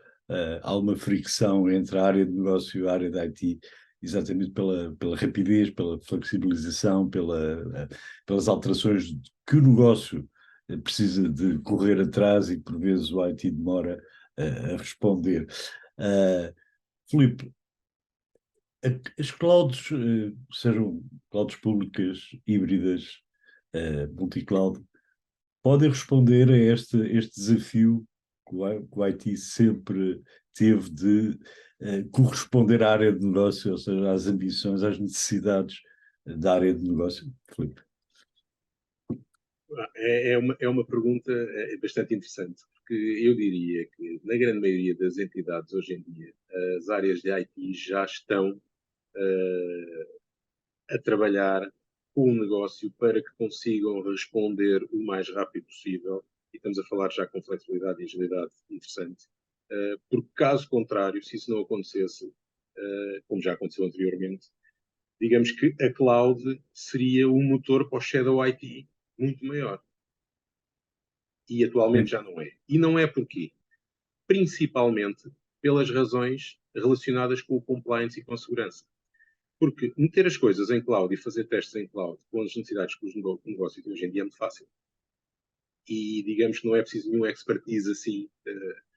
alguma fricção entre a área de negócio e a área da IT, exatamente pela rapidez, pela flexibilização, pelas alterações que o negócio precisa de correr atrás e por vezes o IT demora a responder. Filipe, as clouds, sejam clouds públicas, híbridas, multicloud, podem responder a este desafio que o IT sempre teve de corresponder à área de negócio, ou seja, às ambições, às necessidades da área de negócio? Filipe. É uma pergunta bastante interessante, porque eu diria que, na grande maioria das entidades hoje em dia, as áreas de IT já estão a trabalhar com o negócio para que consigam responder o mais rápido possível, e estamos a falar já com flexibilidade e agilidade interessante, porque caso contrário, se isso não acontecesse, como já aconteceu anteriormente, digamos que a cloud seria um motor para o Shadow IT muito maior. E atualmente já não é. E não é porquê? Principalmente pelas razões relacionadas com o compliance e com a segurança. Porque meter as coisas em cloud e fazer testes em cloud com as necessidades que o negócio tem hoje em dia é muito fácil. E digamos que não é preciso nenhuma expertise assim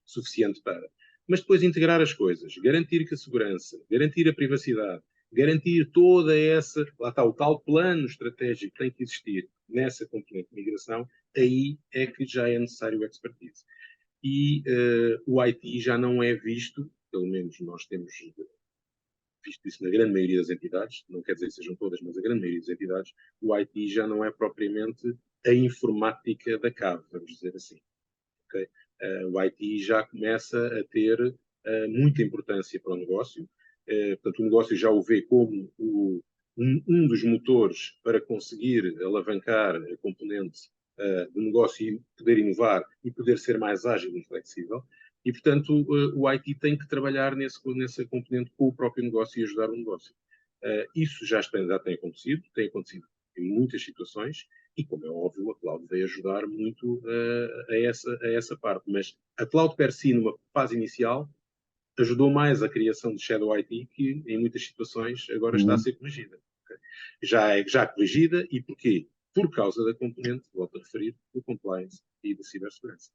suficiente para. Mas depois integrar as coisas, garantir que a segurança, garantir a privacidade, garantir toda essa, lá está, o tal plano estratégico que tem que existir nessa componente de migração, aí é que já é necessário o expertise. E o IT já não é visto, pelo menos nós temos visto isso na grande maioria das entidades, não quer dizer que sejam todas, mas a grande maioria das entidades, o IT já não é propriamente a informática da cave, vamos dizer assim. Okay? O IT já começa a ter muita importância para o negócio. Portanto, o negócio já o vê como um dos motores para conseguir alavancar a componente do negócio e poder inovar e poder ser mais ágil e flexível. E, portanto, o IT tem que trabalhar nessa componente com o próprio negócio e ajudar o negócio. Isso já tem acontecido em muitas situações, E, como é óbvio, a cloud veio ajudar muito a essa parte. Mas a cloud per si, numa fase inicial, ajudou mais a criação de Shadow IT, que em muitas situações agora está a ser corrigida. Okay? Já corrigida, e porquê? Por causa da componente, volto a referir, do compliance e da cibersegurança.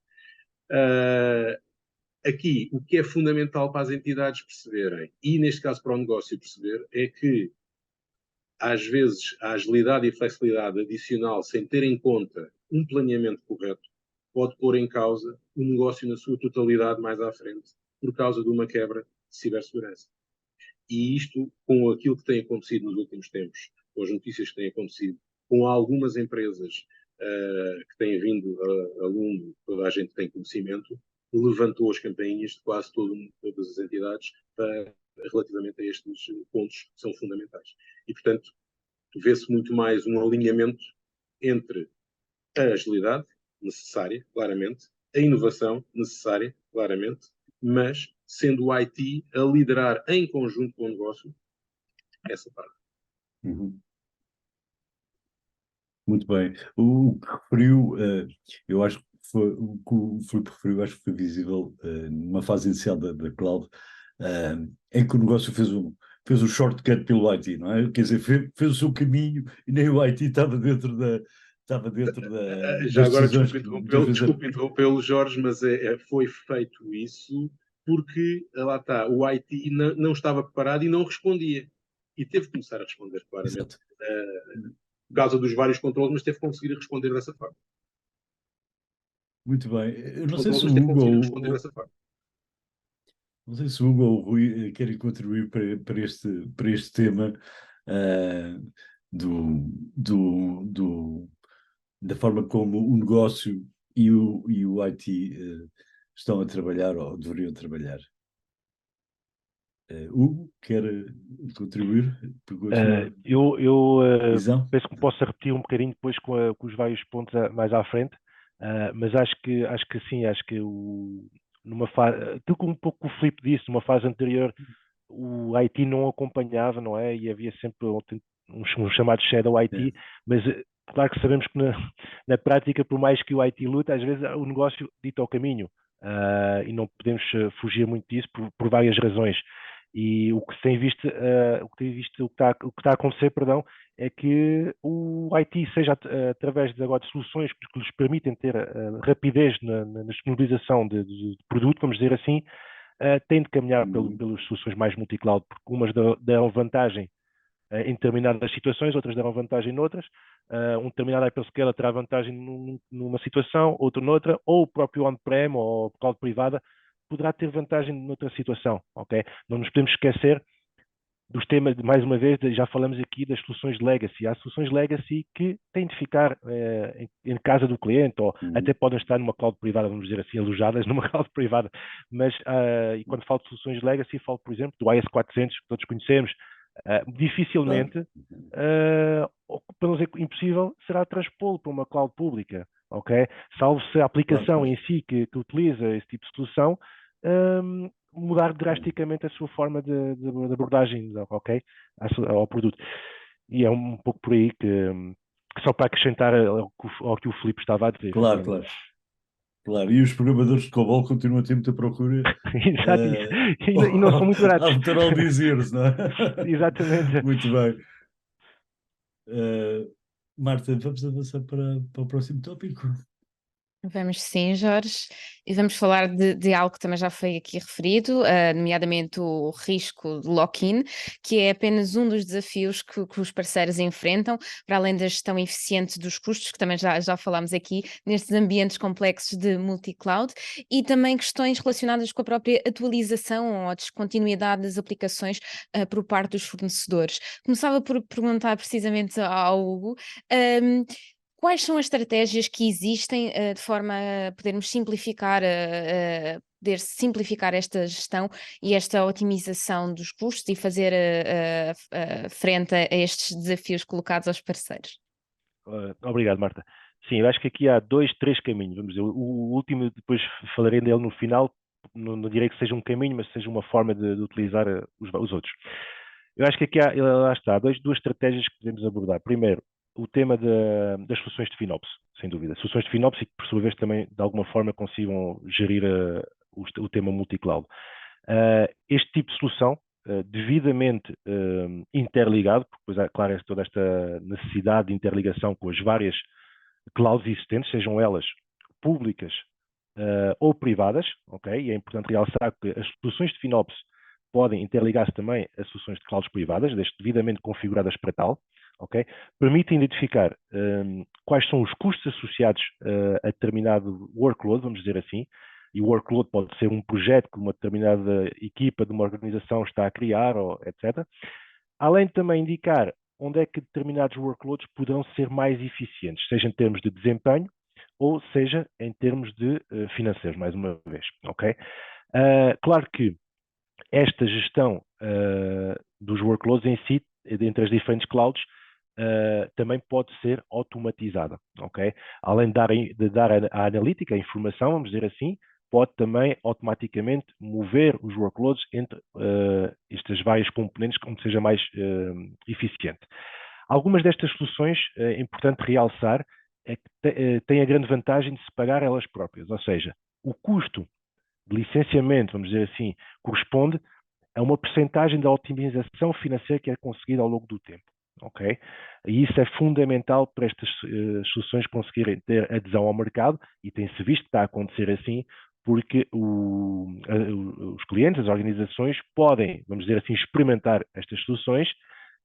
Aqui, o que é fundamental para as entidades perceberem, e neste caso para o negócio perceber, é que às vezes a agilidade e flexibilidade adicional, sem ter em conta um planeamento correto, pode pôr em causa o negócio na sua totalidade mais à frente, por causa de uma quebra de cibersegurança. E isto, com aquilo que tem acontecido nos últimos tempos, com as notícias que têm acontecido, com algumas empresas que têm vindo a lume, toda a gente tem conhecimento, levantou as campainhas de quase todas as entidades relativamente a estes pontos que são fundamentais. E, portanto, vê-se muito mais um alinhamento entre a agilidade necessária, claramente, a inovação necessária, claramente, mas sendo o IT a liderar em conjunto com o negócio essa parte. Muito bem. O que referiu, eu acho que foi, o que o Filipe referiu, acho que foi visível numa fase inicial da cloud, em que o negócio fez um shortcut pelo IT, não é? Quer dizer, fez o seu caminho e nem o IT estava dentro das Já agora, decisões desculpe interrompê-lo, Jorge, mas foi feito isso porque, lá está, o IT não estava preparado e não respondia. E teve que começar a responder, claramente. Por causa dos vários controles, mas teve que conseguir responder dessa forma. Muito bem. Eu não sei se o Teve que Hugo conseguir responder dessa forma. Não sei se o Hugo ou o Rui querem contribuir para este tema da forma como o negócio e o IT estão a trabalhar ou deveriam trabalhar. Hugo, quer contribuir? Eu visão? penso que posso repetir um bocadinho depois com os vários pontos mais à frente, mas acho que sim, acho que numa fase, aquilo que um pouco o Filipe disse, numa fase anterior, o IT não acompanhava, não é? E havia sempre um chamado Shadow IT, mas claro que sabemos que na prática, por mais que o IT lute, às vezes o negócio dita o caminho, e não podemos fugir muito disso por várias razões. E o que se tem visto, o que está a acontecer, perdão, é que o IT, seja através de agora de soluções que lhes permitem ter rapidez na disponibilização de produto, vamos dizer assim, tem de caminhar pelas soluções mais multi-cloud, porque umas deram vantagem em determinadas situações, outras deram vantagem noutras. Um determinado hyperscaler terá vantagem numa situação, outro noutra, ou o próprio on-prem ou cloud privada poderá ter vantagem noutra situação, ok? Não nos podemos esquecer dos temas, mais uma vez, já falamos aqui das soluções legacy. Há soluções legacy que têm de ficar em casa do cliente, ou até podem estar numa cloud privada, vamos dizer assim, alojadas numa cloud privada. Mas, e quando falo de soluções legacy, falo, por exemplo, do AS400, que todos conhecemos. Dificilmente, para não dizer impossível, será transpô-lo para uma cloud pública, ok? Salvo se a aplicação em si que utiliza esse tipo de solução mudar drasticamente a sua forma de abordagem, ok? Ao produto. E é um pouco por aí que só para acrescentar ao que o Filipe estava a dizer. Claro. E os programadores de COBOL continuam a ter muita procura. Exato, e não são muito baratos. Ao dizer-se, não é? Exatamente. Muito bem. Marta, vamos avançar para o próximo tópico? Vamos sim, Jorge, e vamos falar de algo que também já foi aqui referido, nomeadamente o risco de lock-in, que é apenas um dos desafios que os parceiros enfrentam, para além da gestão eficiente dos custos, que também já falámos aqui, nestes ambientes complexos de multi-cloud, e também questões relacionadas com a própria atualização ou a descontinuidade das aplicações por parte dos fornecedores. Começava por perguntar precisamente ao Hugo, quais são as estratégias que existem de forma a podermos simplificar, poder simplificar esta gestão e esta otimização dos custos e fazer frente a estes desafios colocados aos parceiros? Obrigado, Marta. Sim, eu acho que aqui há 2, 3 caminhos. Vamos dizer, o último, depois falarei dele no final, não direi que seja um caminho, mas seja uma forma de utilizar os outros. Eu acho que aqui há duas estratégias que podemos abordar. Primeiro, o tema das soluções de FinOps, sem dúvida. Soluções de FinOps e que, por sua vez, também, de alguma forma, consigam gerir o tema multi-cloud. Este tipo de solução, devidamente interligado, porque depois há, claro, toda esta necessidade de interligação com as várias clouds existentes, sejam elas públicas ou privadas, ok? E é importante realçar que as soluções de FinOps podem interligar-se também a soluções de clouds privadas, desde devidamente configuradas para tal, ok? Permite identificar quais são os custos associados a determinado workload, vamos dizer assim, e o workload pode ser um projeto que uma determinada equipa de uma organização está a criar, ou etc. Além de também indicar onde é que determinados workloads poderão ser mais eficientes, seja em termos de desempenho ou seja em termos de financeiros, mais uma vez, ok? Claro que esta gestão dos workloads em si, entre as diferentes clouds, também pode ser automatizada, ok? Além de dar a analítica, a informação, vamos dizer assim, pode também automaticamente mover os workloads entre estas várias componentes, como seja mais eficiente. Algumas destas soluções, é importante realçar, é que têm a grande vantagem de se pagar elas próprias, ou seja, o custo de licenciamento, vamos dizer assim, corresponde a uma percentagem da otimização financeira que é conseguida ao longo do tempo, ok? E isso é fundamental para estas soluções conseguirem ter adesão ao mercado e tem-se visto que está a acontecer assim, porque os clientes, as organizações podem, vamos dizer assim, experimentar estas soluções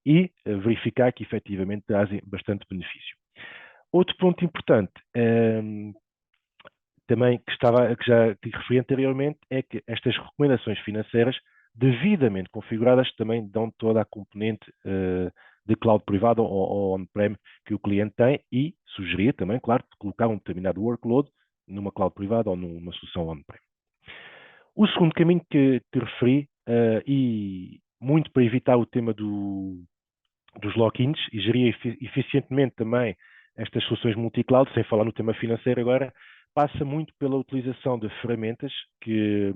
e verificar que efetivamente trazem bastante benefício. Outro ponto importante também que já referi anteriormente é que estas recomendações financeiras devidamente configuradas também dão toda a componente de cloud privado ou on-prem que o cliente tem e sugerir também, claro, de colocar um determinado workload numa cloud privada ou numa solução on-prem. O segundo caminho que referi, e muito para evitar o tema dos lock-ins e gerir eficientemente também estas soluções multi-cloud, sem falar no tema financeiro agora, passa muito pela utilização de ferramentas que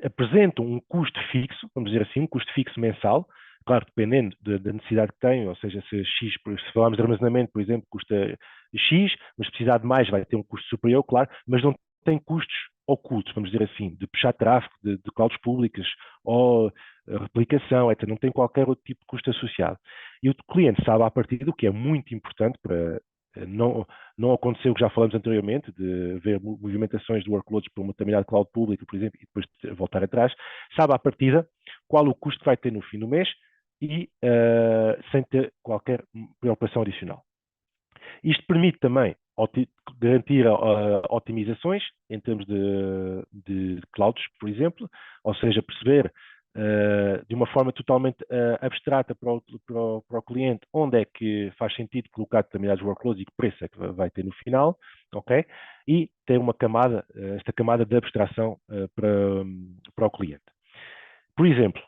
apresentam um custo fixo, vamos dizer assim, um custo fixo mensal, claro, dependendo da necessidade que tem, ou seja, se falarmos de armazenamento, por exemplo, custa X, mas se precisar de mais vai ter um custo superior, claro, mas não tem custos ocultos, vamos dizer assim, de puxar tráfego, de clouds públicas ou replicação, etc. Não tem qualquer outro tipo de custo associado. E o cliente sabe à partida, o que é muito importante para não acontecer o que já falamos anteriormente, de ver movimentações de workloads para uma determinada cloud pública, por exemplo, e depois voltar atrás, sabe à partida qual o custo que vai ter no fim do mês e sem ter qualquer preocupação adicional. Isto permite também garantir otimizações em termos de clouds, por exemplo, ou seja, perceber de uma forma totalmente abstrata para o cliente onde é que faz sentido colocar determinados workloads e que preço é que vai ter no final, ok? E ter esta camada de abstração para o cliente. Por exemplo,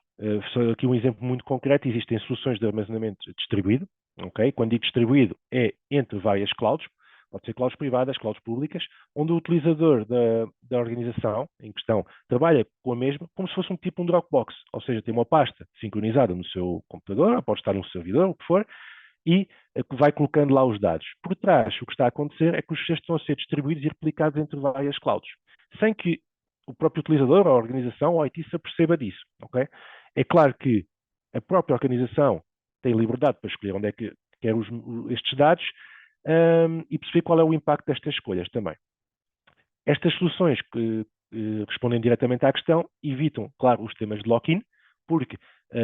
só aqui um exemplo muito concreto, existem soluções de armazenamento distribuído, ok? Quando digo distribuído é entre várias clouds, pode ser clouds privadas, clouds públicas, onde o utilizador da organização em questão trabalha com a mesma como se fosse um tipo um Dropbox, ou seja, tem uma pasta sincronizada no seu computador, ou pode estar num servidor, o que for, e vai colocando lá os dados. Por trás, o que está a acontecer é que os processos estão a ser distribuídos e replicados entre várias clouds, sem que o próprio utilizador, a organização, o IT se aperceba disso, ok? É claro que a própria organização tem liberdade para escolher onde é que quer estes dados, e perceber qual é o impacto destas escolhas também. Estas soluções que respondem diretamente à questão evitam, claro, os temas de lock-in, porque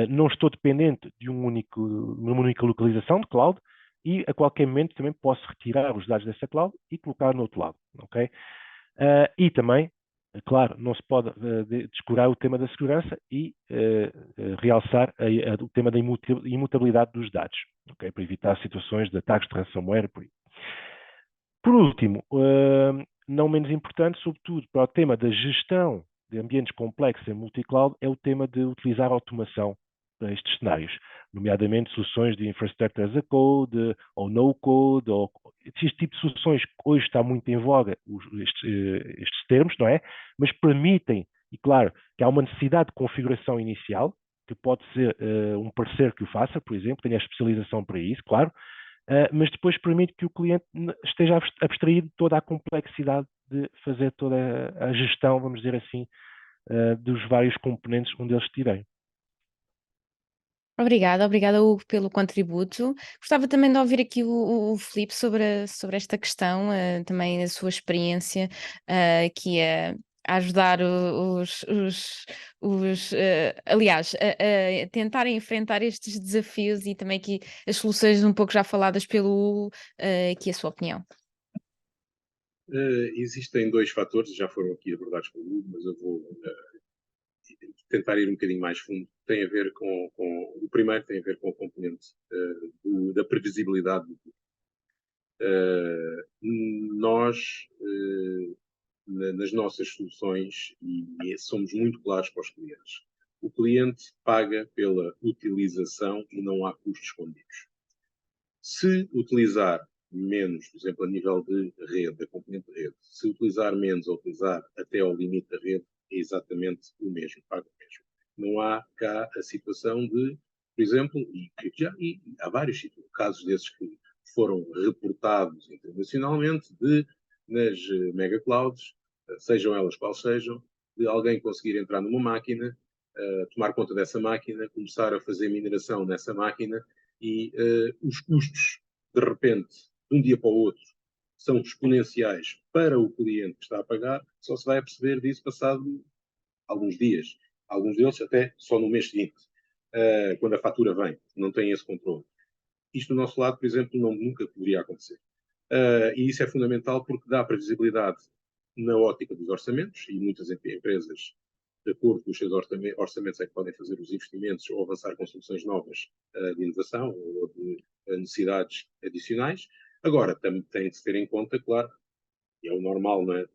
não estou dependente de uma única localização de cloud e a qualquer momento também posso retirar os dados dessa cloud e colocar no outro lado, ok? E também, claro, não se pode descurar o tema da segurança e realçar o tema da imutabilidade dos dados, okay? Para evitar situações de ataques de ransomware. Por último, não menos importante, sobretudo para o tema da gestão de ambientes complexos em multi-cloud, é o tema de utilizar automação para estes cenários, nomeadamente soluções de infrastructure as a code, ou no-code, ou este tipo de soluções que hoje está muito em voga, estes termos, não é? Mas permitem, e claro, que há uma necessidade de configuração inicial, que pode ser um parceiro que o faça, por exemplo, tenha a especialização para isso, claro, mas depois permite que o cliente esteja abstraído de toda a complexidade de fazer toda a gestão, vamos dizer assim, dos vários componentes onde eles estiverem. Obrigada, Hugo, pelo contributo. Gostava também de ouvir aqui o Filipe sobre esta questão, também a sua experiência aqui a ajudar aliás, a tentar enfrentar estes desafios e também aqui as soluções um pouco já faladas pelo Hugo, aqui a sua opinião. Existem dois fatores, já foram aqui abordados pelo Hugo, mas eu vou tentar ir um bocadinho mais fundo. Tem a ver o primeiro tem a ver com o componente da previsibilidade. Nós, nas nossas soluções, e somos muito claros para os clientes, o cliente paga pela utilização e não há custos escondidos. Se utilizar menos, por exemplo, a nível de rede, da componente de rede, se utilizar menos ou utilizar até ao limite da rede, é exatamente o mesmo, paga o mesmo. Não há cá a situação de, por exemplo, e há vários casos desses que foram reportados internacionalmente, nas mega clouds, sejam elas quais sejam, de alguém conseguir entrar numa máquina, tomar conta dessa máquina, começar a fazer mineração nessa máquina e os custos, de repente, de um dia para o outro, são exponenciais para o cliente que está a pagar, só se vai a perceber disso passado alguns dias. Alguns deles até só no mês seguinte, quando a fatura vem. Não tem esse controle. Isto do nosso lado, por exemplo, nunca poderia acontecer. E isso é fundamental porque dá previsibilidade na ótica dos orçamentos, e muitas empresas, de acordo com os seus orçamentos, é que podem fazer os investimentos ou avançar com soluções novas de inovação ou de necessidades adicionais. Agora, também tem de se ter em conta, claro, e é o normal, não é?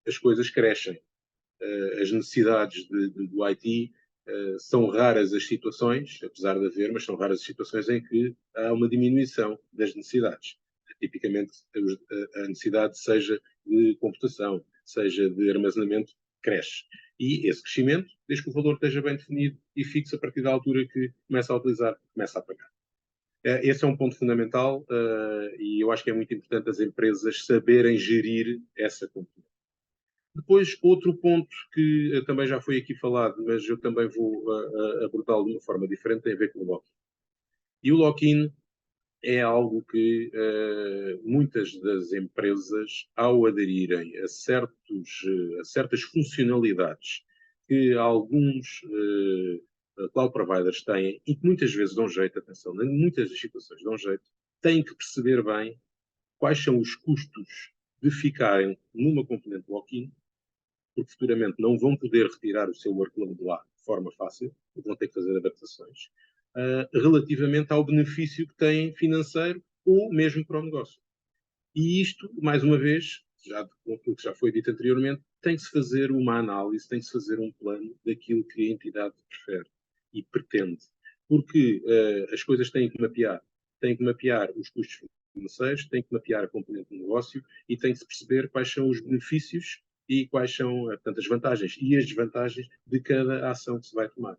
As coisas crescem. As necessidades do IT, são raras as situações, apesar de haver, mas são raras as situações em que há uma diminuição das necessidades. Tipicamente, a necessidade seja de computação, seja de armazenamento, cresce. E esse crescimento, desde que o valor esteja bem definido e fixo a partir da altura que começa a utilizar, começa a pagar. Esse é um ponto fundamental e eu acho que é muito importante as empresas saberem gerir essa componente. Depois, outro ponto que também já foi aqui falado, mas eu também vou abordá-lo de uma forma diferente, tem a ver com o lock-in. E o lock-in é algo que muitas das empresas, ao aderirem a certas funcionalidades que alguns cloud providers têm e que muitas vezes dão jeito, atenção, em muitas das situações dão jeito, têm que perceber bem quais são os custos de ficarem numa componente lock-in, porque futuramente não vão poder retirar o seu workload de lá de forma fácil, vão ter que fazer adaptações, relativamente ao benefício que têm financeiro ou mesmo para o negócio. E isto, mais uma vez, com aquilo que já foi dito anteriormente, tem que se fazer uma análise, tem que se fazer um plano daquilo que a entidade prefere e pretende. Porque as coisas têm que mapear os custos financeiros, têm que mapear a componente do negócio e tem que se perceber quais são os benefícios e quais são, portanto, as vantagens e as desvantagens de cada ação que se vai tomar.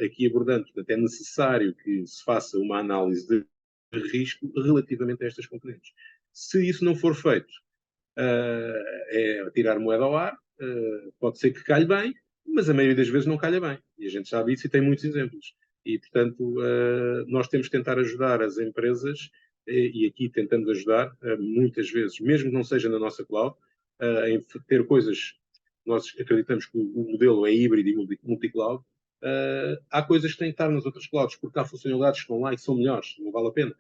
Aqui abordando, portanto, é necessário que se faça uma análise de risco relativamente a estas componentes. Se isso não for feito, é tirar moeda ao ar, pode ser que calhe bem, mas a maioria das vezes não calha bem. E a gente sabe isso e tem muitos exemplos. E, portanto, nós temos que tentar ajudar as empresas, e aqui tentamos ajudar, muitas vezes, mesmo que não seja na nossa cloud, em ter coisas. Nós acreditamos que o modelo é híbrido e multi-cloud. Há coisas que têm que estar nas outras clouds, porque há funcionalidades que estão lá e que são melhores, não vale a pena.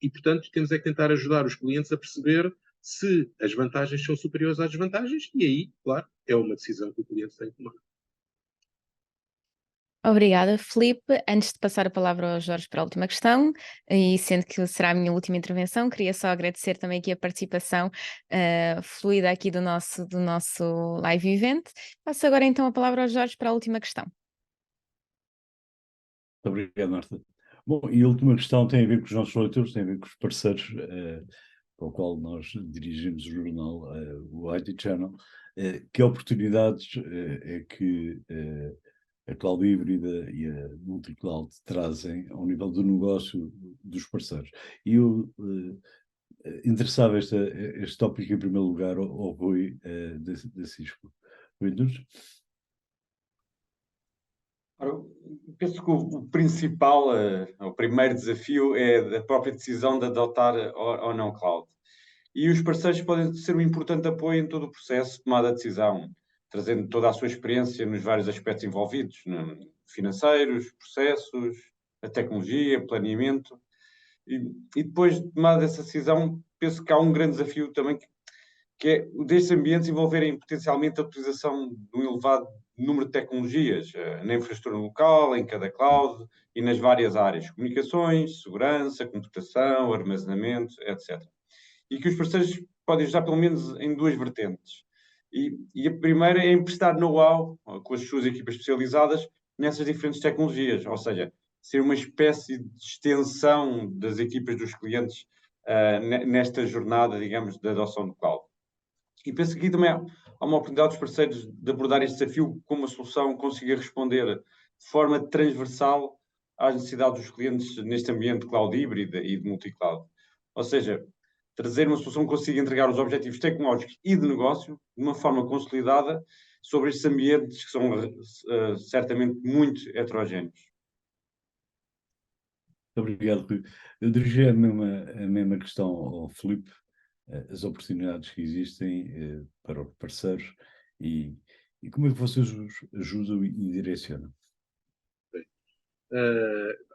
E, portanto, temos é que tentar ajudar os clientes a perceber se as vantagens são superiores às desvantagens, e aí, claro, é uma decisão que o cliente tem que tomar. Obrigada, Filipe. Antes de passar a palavra ao Jorge para a última questão, e sendo que será a minha última intervenção, queria só agradecer também aqui a participação fluida aqui do nosso live event. Passo agora então a palavra ao Jorge para a última questão. Muito obrigado, Marta. Bom, e a última questão tem a ver com os nossos leitores, tem a ver com os parceiros para o qual nós dirigimos o jornal, o IT Channel. Que oportunidades é que a cloud híbrida e a multi-cloud trazem ao nível do negócio dos parceiros. E eu interessava este tópico em primeiro lugar ao Rui da Cisco. Rui Nunes? Penso que o principal, o primeiro desafio é a própria decisão de adotar ou não cloud. E os parceiros podem ser um importante apoio em todo o processo de tomada de decisão, trazendo toda a sua experiência nos vários aspectos envolvidos, financeiros, processos, a tecnologia, planeamento. E depois de tomada dessa decisão, penso que há um grande desafio também, que é o destes ambientes envolverem potencialmente a utilização de um elevado número de tecnologias, na infraestrutura local, em cada cloud e nas várias áreas, comunicações, segurança, computação, armazenamento, etc. E que os parceiros podem ajudar pelo menos em duas vertentes. E a primeira é emprestar know-how com as suas equipas especializadas nessas diferentes tecnologias, ou seja, ser uma espécie de extensão das equipas dos clientes nesta jornada, digamos, de adoção do cloud. E penso que aqui também há uma oportunidade dos parceiros de abordar este desafio como uma solução que consiga responder de forma transversal às necessidades dos clientes neste ambiente cloud híbrida e de multi-cloud. Ou seja, trazer uma solução que consiga entregar os objetivos tecnológicos e de negócio de uma forma consolidada sobre estes ambientes que são certamente muito heterogéneos. Obrigado, Rui. Eu dirigi a mesma questão ao Filipe, as oportunidades que existem para os parceiros e como é que vocês os ajudam e direcionam?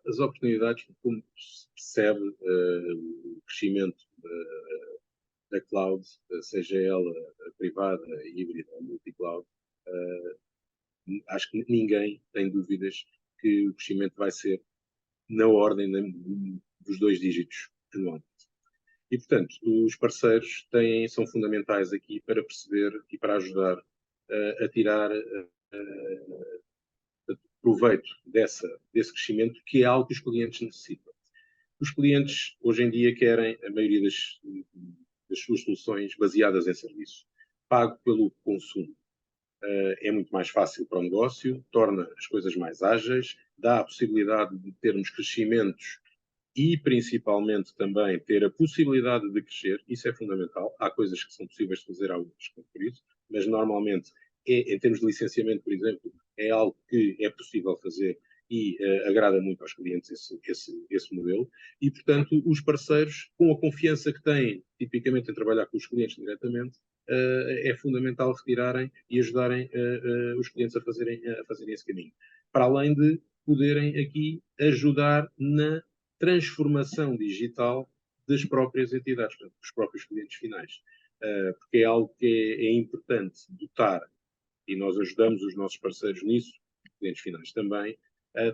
As oportunidades, como se percebe, o crescimento da cloud, seja ela privada, híbrida ou multi-cloud, acho que ninguém tem dúvidas que o crescimento vai ser na ordem dos 2 dígitos anualmente. E, portanto, os parceiros são fundamentais aqui para perceber e para ajudar a tirar proveito desse crescimento, que é algo que os clientes necessitam. Os clientes, hoje em dia, querem a maioria das suas soluções baseadas em serviço, pago pelo consumo. É muito mais fácil para o negócio, torna as coisas mais ágeis, dá a possibilidade de termos crescimentos e, principalmente, também ter a possibilidade de crescer. Isso é fundamental. Há coisas que são possíveis de fazer, há outras que não por isso, mas normalmente, em termos de licenciamento, por exemplo, é algo que é possível fazer e agrada muito aos clientes esse modelo. E, portanto, os parceiros, com a confiança que têm, tipicamente, em trabalhar com os clientes diretamente, é fundamental retirarem e ajudarem os clientes a fazerem esse caminho. Para além de poderem aqui ajudar na transformação digital das próprias entidades, portanto, dos próprios clientes finais. Porque é algo que é importante dotar, e nós ajudamos os nossos parceiros nisso, clientes finais também, a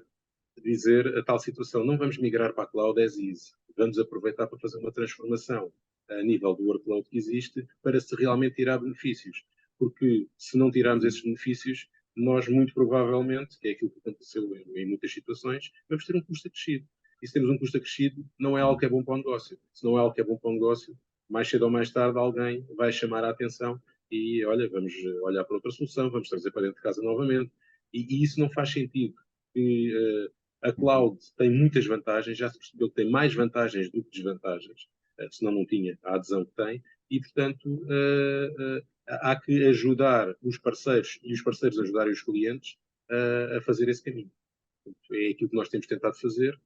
dizer a tal situação, não vamos migrar para a cloud as is, vamos aproveitar para fazer uma transformação a nível do workload que existe para se realmente tirar benefícios. Porque se não tirarmos esses benefícios, nós muito provavelmente, que é aquilo que aconteceu em muitas situações, vamos ter um custo acrescido. E se temos um custo acrescido, não é algo que é bom para o negócio. Se não é algo que é bom para o negócio, mais cedo ou mais tarde alguém vai chamar a atenção e, olha, vamos olhar para outra solução, vamos trazer para dentro de casa novamente. E isso não faz sentido. E, a cloud tem muitas vantagens, já se percebeu que tem mais vantagens do que desvantagens, senão não tinha a adesão que tem, e, portanto, há que ajudar os parceiros e os parceiros ajudarem os clientes a fazer esse caminho. É aquilo que nós temos tentado fazer,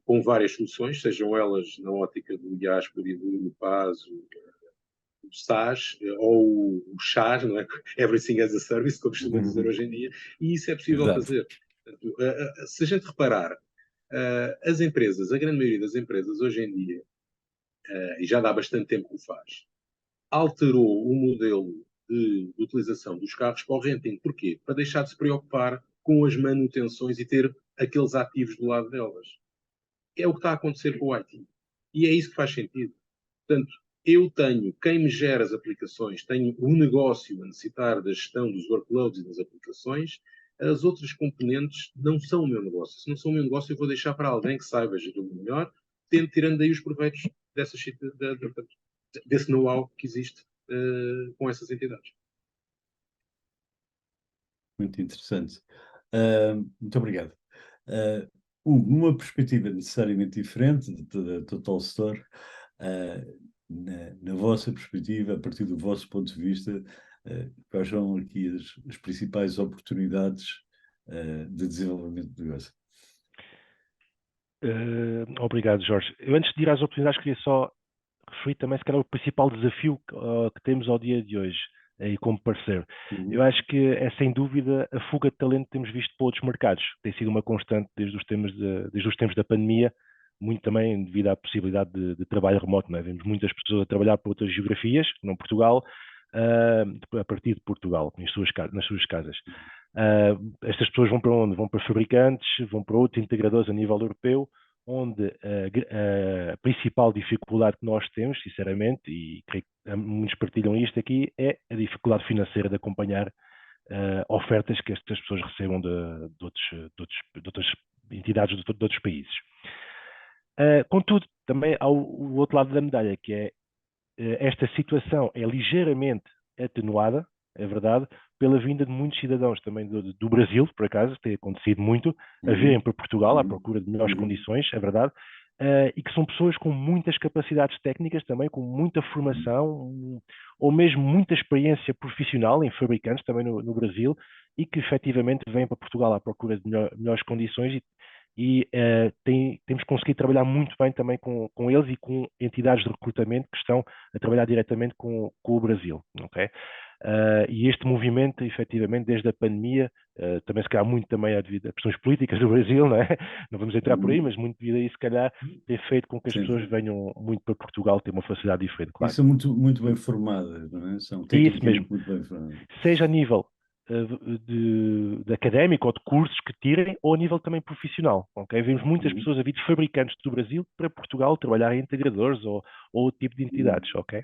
com várias soluções, sejam elas na ótica do IASPER e do PAS, o SaaS, ou o CHAS, não é? Everything as a Service, como costuma dizer hoje em dia, e isso é possível fazer. Portanto, se a gente reparar, as empresas, a grande maioria das empresas hoje em dia, e já dá bastante tempo que o faz, alterou o modelo de utilização dos carros para o renting. Porquê? Para deixar de se preocupar com as manutenções e ter aqueles ativos do lado delas. É o que está a acontecer com o IT. E é isso que faz sentido. Portanto, eu tenho quem me gera as aplicações, tenho o negócio a necessitar da gestão dos workloads e das aplicações, as outras componentes não são o meu negócio. Se não são o meu negócio, eu vou deixar para alguém que saiba gerir melhor, tirando daí os proveitos desse know-how que existe com essas entidades. Muito interessante. Muito obrigado. Hugo, numa perspectiva necessariamente diferente da Total Store, na vossa perspectiva, a partir do vosso ponto de vista, quais são aqui as principais oportunidades de desenvolvimento de negócio? Obrigado, Jorge. Eu, antes de ir às oportunidades, queria só referir também, se calhar, o principal desafio que temos ao dia de hoje, e como parceiro. Eu acho que é, sem dúvida, a fuga de talento que temos visto para outros mercados. Tem sido uma constante desde os tempos da pandemia, muito também devido à possibilidade de trabalho remoto. Não é? Vemos muitas pessoas a trabalhar para outras geografias, não Portugal, a partir de Portugal, nas suas casas. Estas pessoas vão para onde? Vão para fabricantes, vão para outros integradores a nível europeu, onde a principal dificuldade que nós temos, sinceramente, e creio que muitos partilham isto aqui, é a dificuldade financeira de acompanhar ofertas que estas pessoas recebam de outras entidades de outros países. Contudo, também há o outro lado da medalha, que é esta situação é ligeiramente atenuada, é verdade, pela vinda de muitos cidadãos também do Brasil, por acaso, tem acontecido muito, a virem para Portugal à procura de melhores condições, é verdade, e que são pessoas com muitas capacidades técnicas também, com muita formação, ou mesmo muita experiência profissional em fabricantes também no Brasil, e que efetivamente vêm para Portugal à procura de melhores condições e temos conseguido trabalhar muito bem também com eles e com entidades de recrutamento que estão a trabalhar diretamente com o Brasil, ok? E este movimento, efetivamente, desde a pandemia, também se calhar muito também devido a questões políticas do Brasil, não é? Não vamos entrar por aí, mas muito devido a isso, se calhar, tem feito com que as pessoas venham muito para Portugal, ter uma facilidade diferente, claro. E são muito bem formadas, não é? São tecnicamente muito bem formadas. Seja a nível de académico ou de cursos que tirem, ou a nível também profissional. Okay? Vemos muitas pessoas a vir de fabricantes do Brasil para Portugal trabalhar em integradores ou outro tipo de entidades. Okay?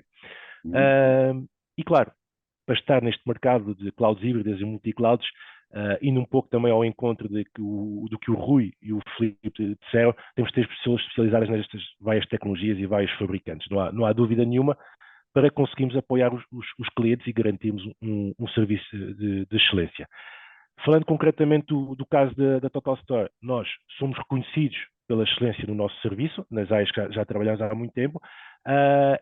E claro, para estar neste mercado de clouds híbridas e multiclouds, indo um pouco também ao encontro do que o Rui e o Filipe disseram, temos de ter pessoas especializadas nestas várias tecnologias e vários fabricantes. Não há dúvida nenhuma, para conseguirmos apoiar os clientes e garantirmos um serviço de excelência. Falando concretamente do caso da Total Store, nós somos reconhecidos pela excelência no nosso serviço, nas áreas que já trabalhamos há muito tempo,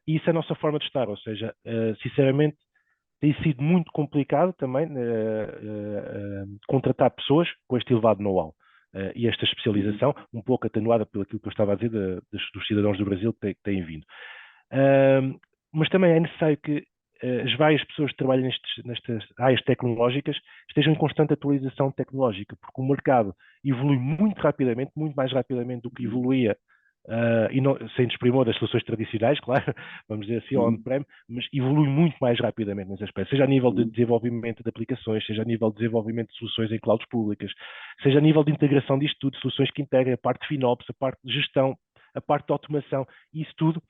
e isso é a nossa forma de estar, ou seja, sinceramente, tem sido muito complicado também contratar pessoas com este elevado know-how. E esta especialização, um pouco atenuada pelo aquilo que eu estava a dizer dos cidadãos do Brasil que têm vindo. Mas também é necessário que as várias pessoas que trabalham nestas áreas tecnológicas estejam em constante atualização tecnológica, porque o mercado evolui muito rapidamente, muito mais rapidamente do que evoluía, e não, sem desprimor das soluções tradicionais, claro, vamos dizer assim, on-prem, mas evolui muito mais rapidamente nesse aspecto, seja a nível de desenvolvimento de aplicações, seja a nível de desenvolvimento de soluções em clouds públicas, seja a nível de integração disto tudo, soluções que integrem a parte de FinOps, a parte de gestão, a parte de automação, isso tudo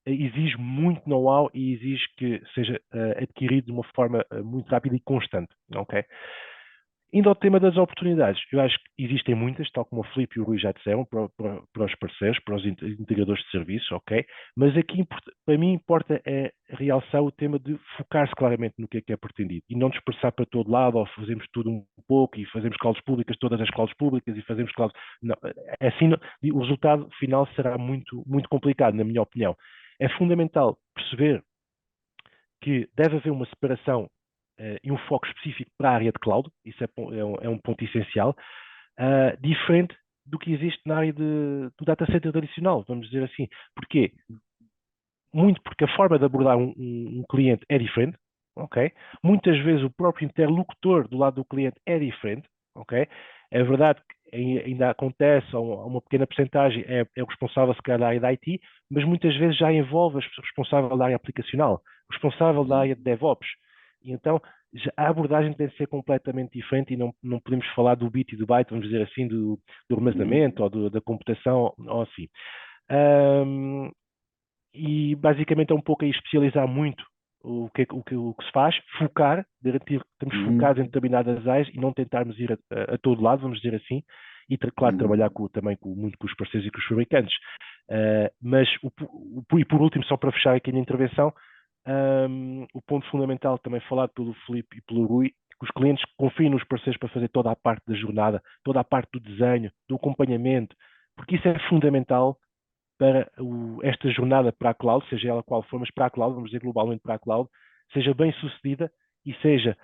exige muito know-how e exige que seja adquirido de uma forma muito rápida e constante, ok? Indo ao tema das oportunidades, eu acho que existem muitas, tal como o Filipe e o Rui já disseram, para os parceiros, para os integradores de serviços, ok? Mas aqui, para mim, importa é realçar o tema de focar-se claramente no que é pretendido e não dispersar para todo lado, ou fazemos tudo um pouco e fazemos clouds públicas, todas as clouds públicas e fazemos clouds... Não, assim, o resultado final será muito, muito complicado, na minha opinião. É fundamental perceber que deve haver uma separação e um foco específico para a área de cloud, isso é um ponto essencial, diferente do que existe na área do data center tradicional, vamos dizer assim. Porquê? Muito porque a forma de abordar um cliente é diferente, ok? Muitas vezes o próprio interlocutor do lado do cliente é diferente, ok? É verdade que ainda acontece, uma pequena percentagem é o responsável se calhar da área da IT, mas muitas vezes já envolve o responsável da área aplicacional, o responsável da área de DevOps. E então a abordagem tem de ser completamente diferente e não podemos falar do bit e do byte, vamos dizer assim, do armazenamento ou da computação ou assim. E basicamente é um pouco aí especializar muito o que se faz, focar, garantir que estamos focados em determinadas áreas e não tentarmos ir a todo lado, vamos dizer assim, e claro, trabalhar também muito com os parceiros e com os fabricantes. Mas, e por último, só para fechar aqui a minha intervenção, o ponto fundamental também falado pelo Filipe e pelo Rui, que os clientes confiem nos parceiros para fazer toda a parte da jornada, toda a parte do desenho, do acompanhamento, porque isso é fundamental para esta jornada para a cloud, seja ela qual for, mas para a cloud, vamos dizer globalmente para a cloud, seja bem sucedida e seja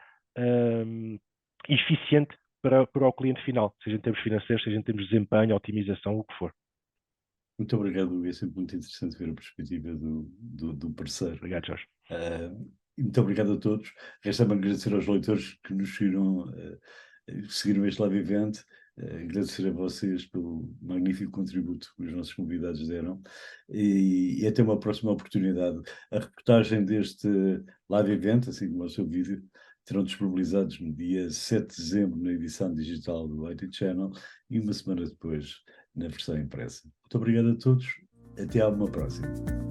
eficiente para o cliente final, seja em termos financeiros, seja em termos de desempenho, otimização, o que for. Muito obrigado, é sempre muito interessante ver a perspectiva do parceiro. Obrigado, Jorge. E muito obrigado a todos. Resta-me agradecer aos leitores que nos seguiram este live event, agradecer a vocês pelo magnífico contributo que os nossos convidados deram e até uma próxima oportunidade. A reportagem deste live event, assim como o seu vídeo, serão disponibilizados no dia 7 de dezembro na edição digital do IT Channel e uma semana depois na versão impressa. Muito obrigado a todos. Até à uma próxima.